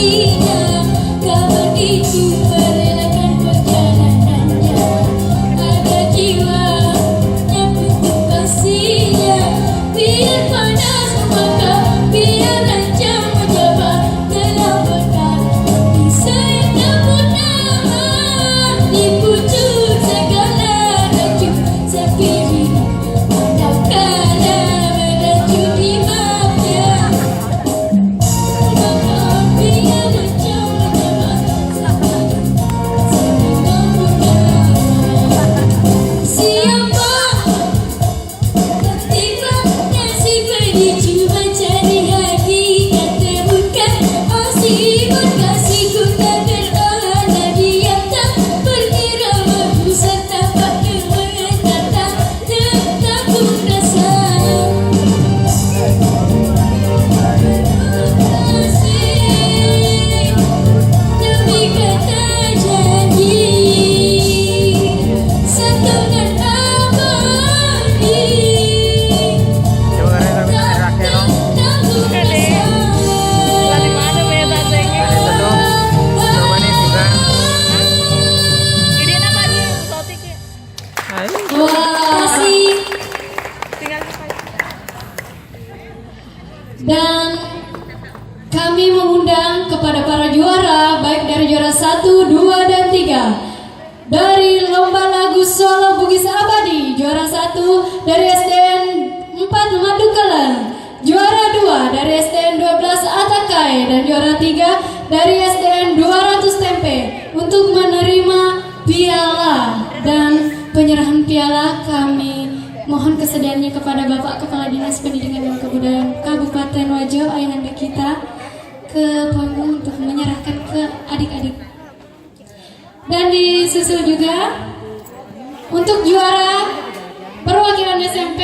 Speaker 6: hatinya, kau begitu merelakan perjalanannya. Ada jiwa yang untuk kasihnya, biar panas maka biar rancang menjabat dalam berkati sayang namun nama di pucuk segala racun sapiri. Manakala beracun di mata, maka biar rancang menjabat sayang namun nama. Siapa ketika nasib berdicu mencari hakikat terbuka, masih kasihku tak terolah diam tak berkira waktu serta waktu mengantar tetap ku rasa kasih demi kata janji satukan abadi.
Speaker 4: Coba kalian terakhir dong.
Speaker 3: Lagi mana beta tengnya?
Speaker 4: Itu dong. Coba nih juga.
Speaker 3: Ini nama dia Totik ya.
Speaker 1: Kasih.
Speaker 3: Tinggal kita.
Speaker 1: Dan kami mengundang kepada para juara, baik dari juara 1, 2, dan 3 dari Lomba Lagu Solo Bugis Abadi. Juara 1 dari SDN 4 Madukelen, juara 2 dari SDN 12 Atakai, dan juara 3 dari SDN 200 Tempe untuk menerima piala. Dan penyerahan piala kami mohon kesediaannya kepada Bapak Kepala Dinas Pendidikan dan Kebudayaan Kabupaten Wajo, ayahanda kita, ke panggung untuk menyerahkan ke adik-adik. Dan disusul juga untuk juara perwakilan SMP,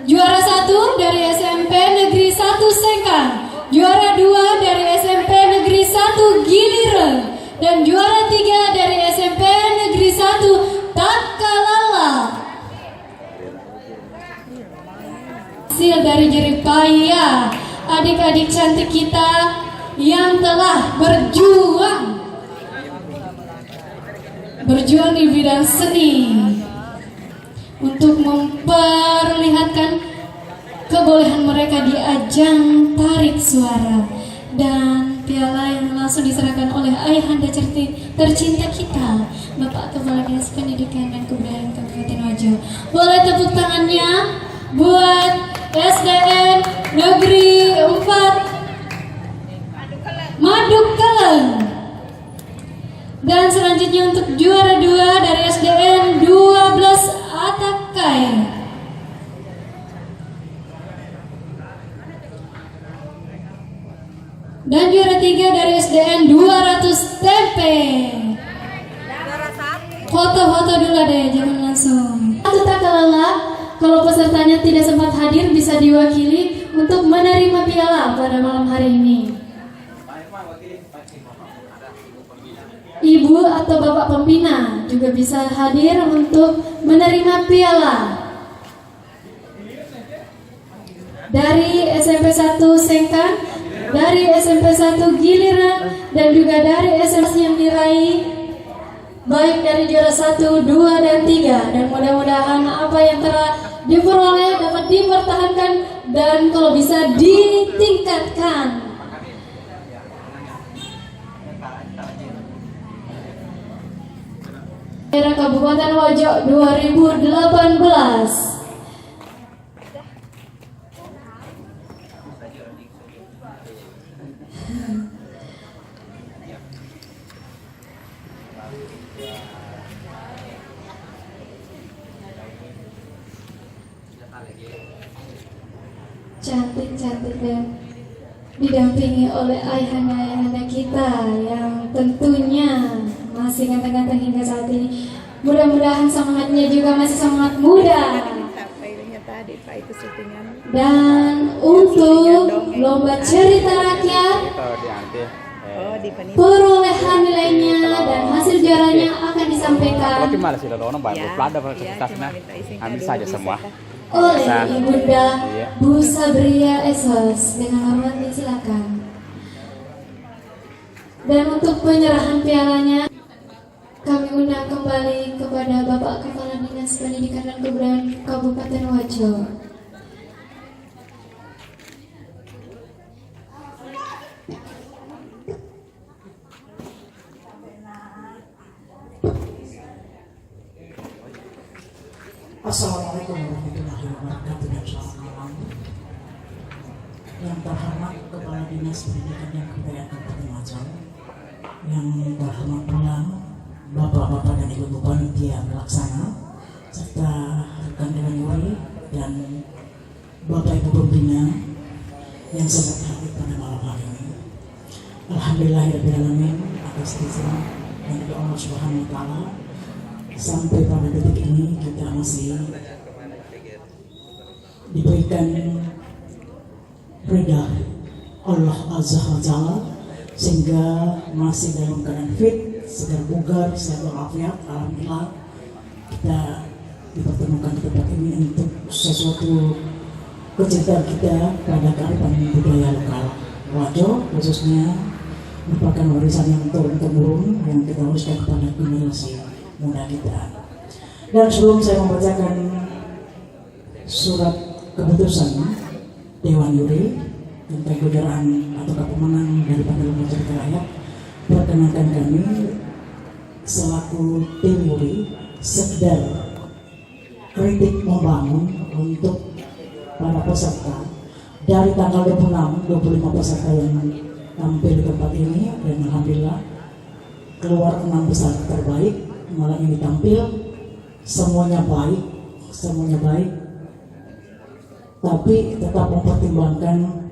Speaker 1: juara 1 dari SMP Negeri 1 Sengkang, juara 2 dari SMP Negeri 1 Giliran, dan juara 3 dari SMP Negeri 1 Takalala. Hasil dari jeripaya adik-adik cantik kita yang telah berjuang di bidang seni untuk memperlihatkan kebolehan mereka di ajang tarik suara. Dan piala yang langsung diserahkan oleh ayahanda tercinta kita, Bapak Kepala Dinas Pendidikan dan Kebudayaan Kabupaten Wajo. Boleh tepuk tangannya buat SDN Negeri 4 Madukelen. Dan selanjutnya untuk juara 2 dari SDN 12 Atakai. Dan juara 3 dari SDN 200 Tempe. Foto-foto dulu deh, jangan langsung. Satu tak kalah, kalau pesertanya tidak sempat hadir bisa diwakili untuk menerima piala pada malam hari ini. Ibu atau Bapak Pembina juga bisa hadir untuk menerima piala. Dari SMP 1 Sengkang, dari SMP 1 Giliran, dan juga dari SMP yang diraih baik dari juara 1, 2, dan 3. Dan mudah-mudahan apa yang telah diperoleh dapat dipertahankan dan kalau bisa ditingkatkan. Daerah Kabupaten Wajo 2018. Cantik-cantik dan didampingi oleh ayahanda kita yang tentunya masih ganteng-ganteng hingga saat ini. Mudah-mudahan semangatnya juga masih semangat muda. Dan untuk lomba cerita rakyat, perolehan nilainya dan hasil juaranya akan disampaikan.
Speaker 4: Gimana sih lo? Baru pelada fasilitasnya ambil saja semua.
Speaker 1: oleh
Speaker 4: Sah.
Speaker 1: Ibunda
Speaker 4: Iya.
Speaker 1: Bu Sabria Esos. Dengan hormat silakan. Dan untuk penyerahan pialanya kami undang kembali kepada Bapak Kepala Dinas Pendidikan dan Kebudayaan Kabupaten Wajo.
Speaker 8: Assalamualaikum warahmatullahi wabarakatuh dan selamat malam. Yang terhormat Kepala Dinas Pendidikan dan Kebudayaan Kabupaten Wajo, yang terhormat pula Bapak-bapak dan Ibu Panitia Pelaksana, serta rekan Dewan Juri dan Bapak Ibu Pembina yang sempat hadir pada malam hari ini. Alhamdulillahirrahmanirrahim, atas izin dari Allah Subhanahu Wa Taala, sampai pada detik ini kita masih diberikan ridha Allah Azza wa Jalla, sehingga masih dalam keadaan fit, segar bugar, sehat walafiat. Alhamdulillah kita dipertemukan di tempat ini untuk sesuatu kecintaan kita pada kearifan budaya lokal Wajo, khususnya merupakan warisan yang turun-temurun yang kita haruskan kepada generasi muda kita. Dan sebelum saya membacakan surat keputusan Dewan Juri tentang kejuaraan atau pemenang daripada lomba cerita rakyat, perkenalkan kami selaku tim juri sekedar kritik membangun untuk para peserta dari tanggal 26, 25 peserta yang tampil di tempat ini, dan alhamdulillah keluar 6 besar terbaik malam ini tampil. Semuanya baik, tapi tetap mempertimbangkan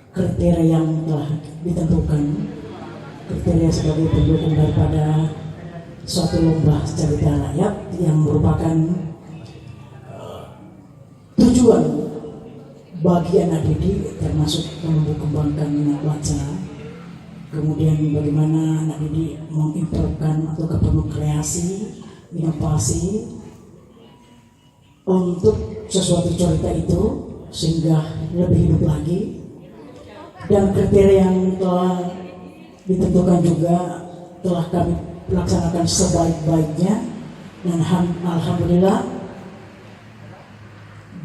Speaker 8: kriteria yang telah ditentukan, kriteria sebagai pendukung daripada suatu lomba cerita rakyat yang merupakan tujuan bagi anak didik, termasuk menumbuh kembangkan minat baca, kemudian bagaimana anak didik mengimprove atau penuh kreasi, inovasi untuk sesuatu cerita itu sehingga lebih hidup lagi. Dan kriteria yang telah ditentukan juga telah kami laksanakan sebaik-baiknya, dan alhamdulillah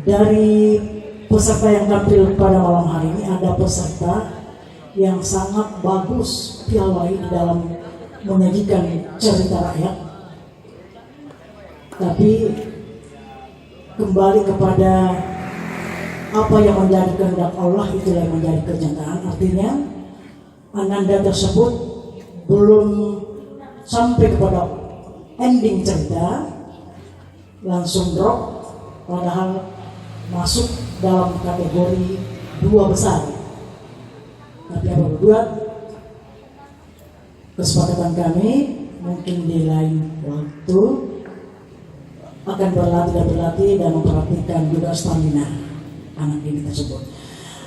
Speaker 8: dari peserta yang tampil pada malam hari ini ada peserta yang sangat bagus piawai di dalam menyajikan cerita rakyat. Tapi kembali kepada apa yang menjadi kehendak Allah, itulah yang menjadi kenyataan. Artinya ananda tersebut belum sampai kepada ending cerita, langsung drop, padahal masuk dalam kategori 2 besar. Tapi apa berbuat, kesepakatan kami mungkin di lain waktu akan berlatih dan memperhatikan juga stamina anak ini tersebut.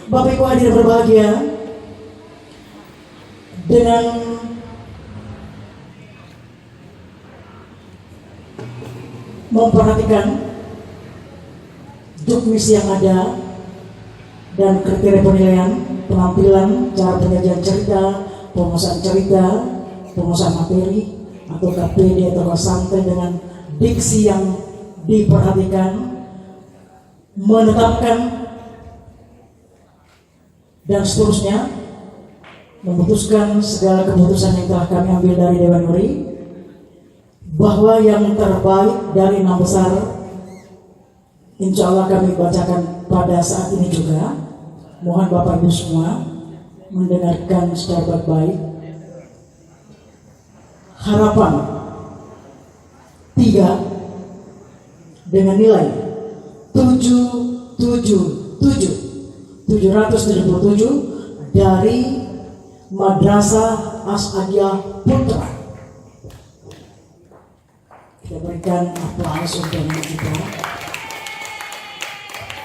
Speaker 8: Bapak Ibu hadirin berbahagia, dengan memperhatikan juknis yang ada dan kriteria penilaian penampilan, cara penyajian cerita, penguasaan cerita, penguasaan materi atau KPD atau santai dengan diksi yang diperhatikan, menetapkan dan seterusnya, memutuskan segala keputusan yang telah kami ambil dari Dewan Juri, bahwa yang terbaik dari 6 besar insya Allah kami bacakan pada saat ini juga. Mohon Bapak Ibu semua mendengarkan secara baik-baik. Harapan 3 dengan nilai 777 dari Madrasah As'adiyah Putra. Kita berikan aplaus untuk kita.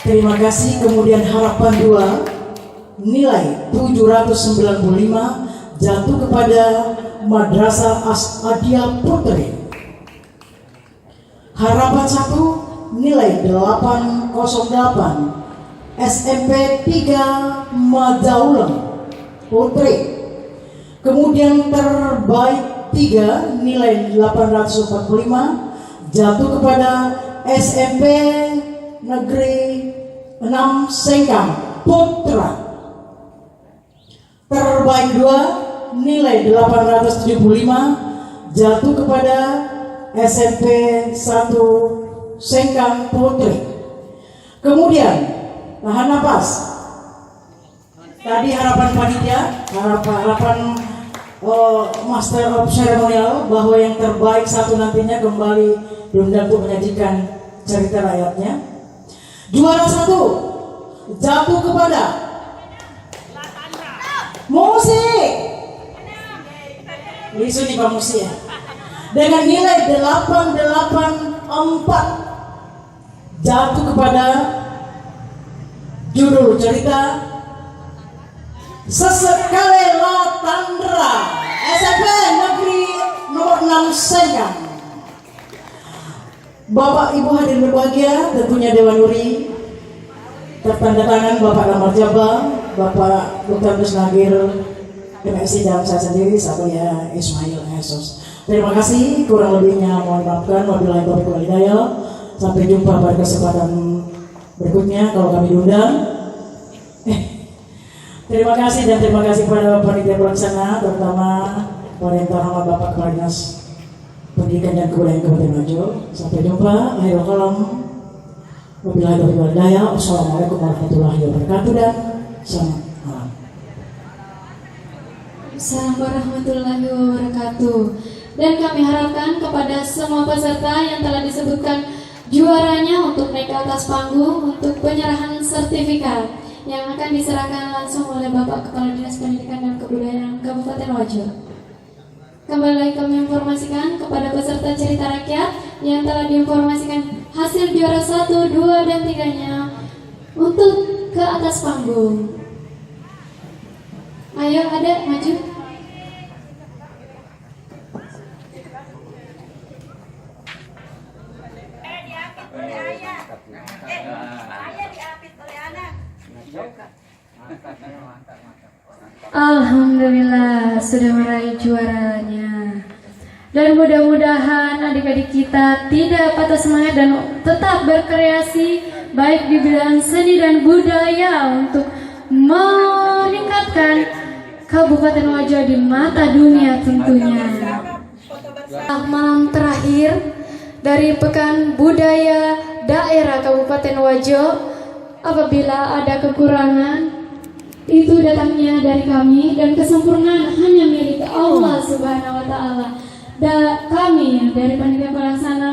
Speaker 8: Terima kasih. Kemudian harapan 2 nilai 795 jatuh kepada Madrasah As'adiyah Putri. Harapan 1 nilai 808 SMP 3 Madaulang Putri. Kemudian terbaik 3 nilai 845 jatuh kepada SMP Negeri 6 Sengkang Putra. Terbaik 2 nilai 875 jatuh kepada SMP 1 Sengkang Putri. Kemudian tahan nafas. Tadi harapan panitia, harapan Master of Ceremonial bahwa yang terbaik satu nantinya kembali diundang untuk menyajikan cerita rakyatnya. Juara 1 jatuh kepada musik. Lisu nih Pak Musi ya. Dengan nilai 884 jatuh kepada judul cerita Sesekali Latandra SMP Negeri nomor 6 Sengkang. Bapak Ibu hadirin berbahagia, tentunya Dewan Juri tertanda tangan Bapak Damar Jabal, Bapak Dr. Nagir MSI dan saya sendiri Satria Ismail Esos. Terima kasih, kurang lebihnya mohon maafkan. Wabillahi taufiq wal hidayah. Sampai jumpa pada kesempatan berikutnya kalau kami diundang. Terima kasih dan terima kasih kepada panitia pelaksana, terutama Pada yang terhormat Bapak Kepala Dinas Pendidikan dan Kebudayaan Kabupaten Wajo. Sampai jumpa. Akhirul kalam. Wabillahi taufiq wal hidayah. Wassalamualaikum warahmatullahi wabarakatuh dan selamat malam.
Speaker 1: Assalamualaikum warahmatullahi wabarakatuh. Dan kami harapkan kepada semua peserta yang telah disebutkan juaranya untuk naik ke atas panggung untuk penyerahan sertifikat yang akan diserahkan langsung oleh Bapak Kepala Dinas Pendidikan dan Kebudayaan Kabupaten Wajo. Kembali lagi kami informasikan kepada peserta cerita rakyat yang telah diinformasikan hasil juara 1, 2, dan 3-nya untuk ke atas panggung. Ayo, ada maju. Alhamdulillah sudah meraih juaranya. Dan mudah-mudahan adik-adik kita tidak patah semangat dan tetap berkreasi baik di bidang seni dan budaya untuk meningkatkan Kabupaten Wajo di mata dunia tentunya. Malam terakhir dari Pekan Budaya Daerah Kabupaten Wajo, apabila ada kekurangan itu datangnya dari kami dan kesempurnaan hanya milik Allah Subhanahu wa taala. Dan kami dari panitia pelaksana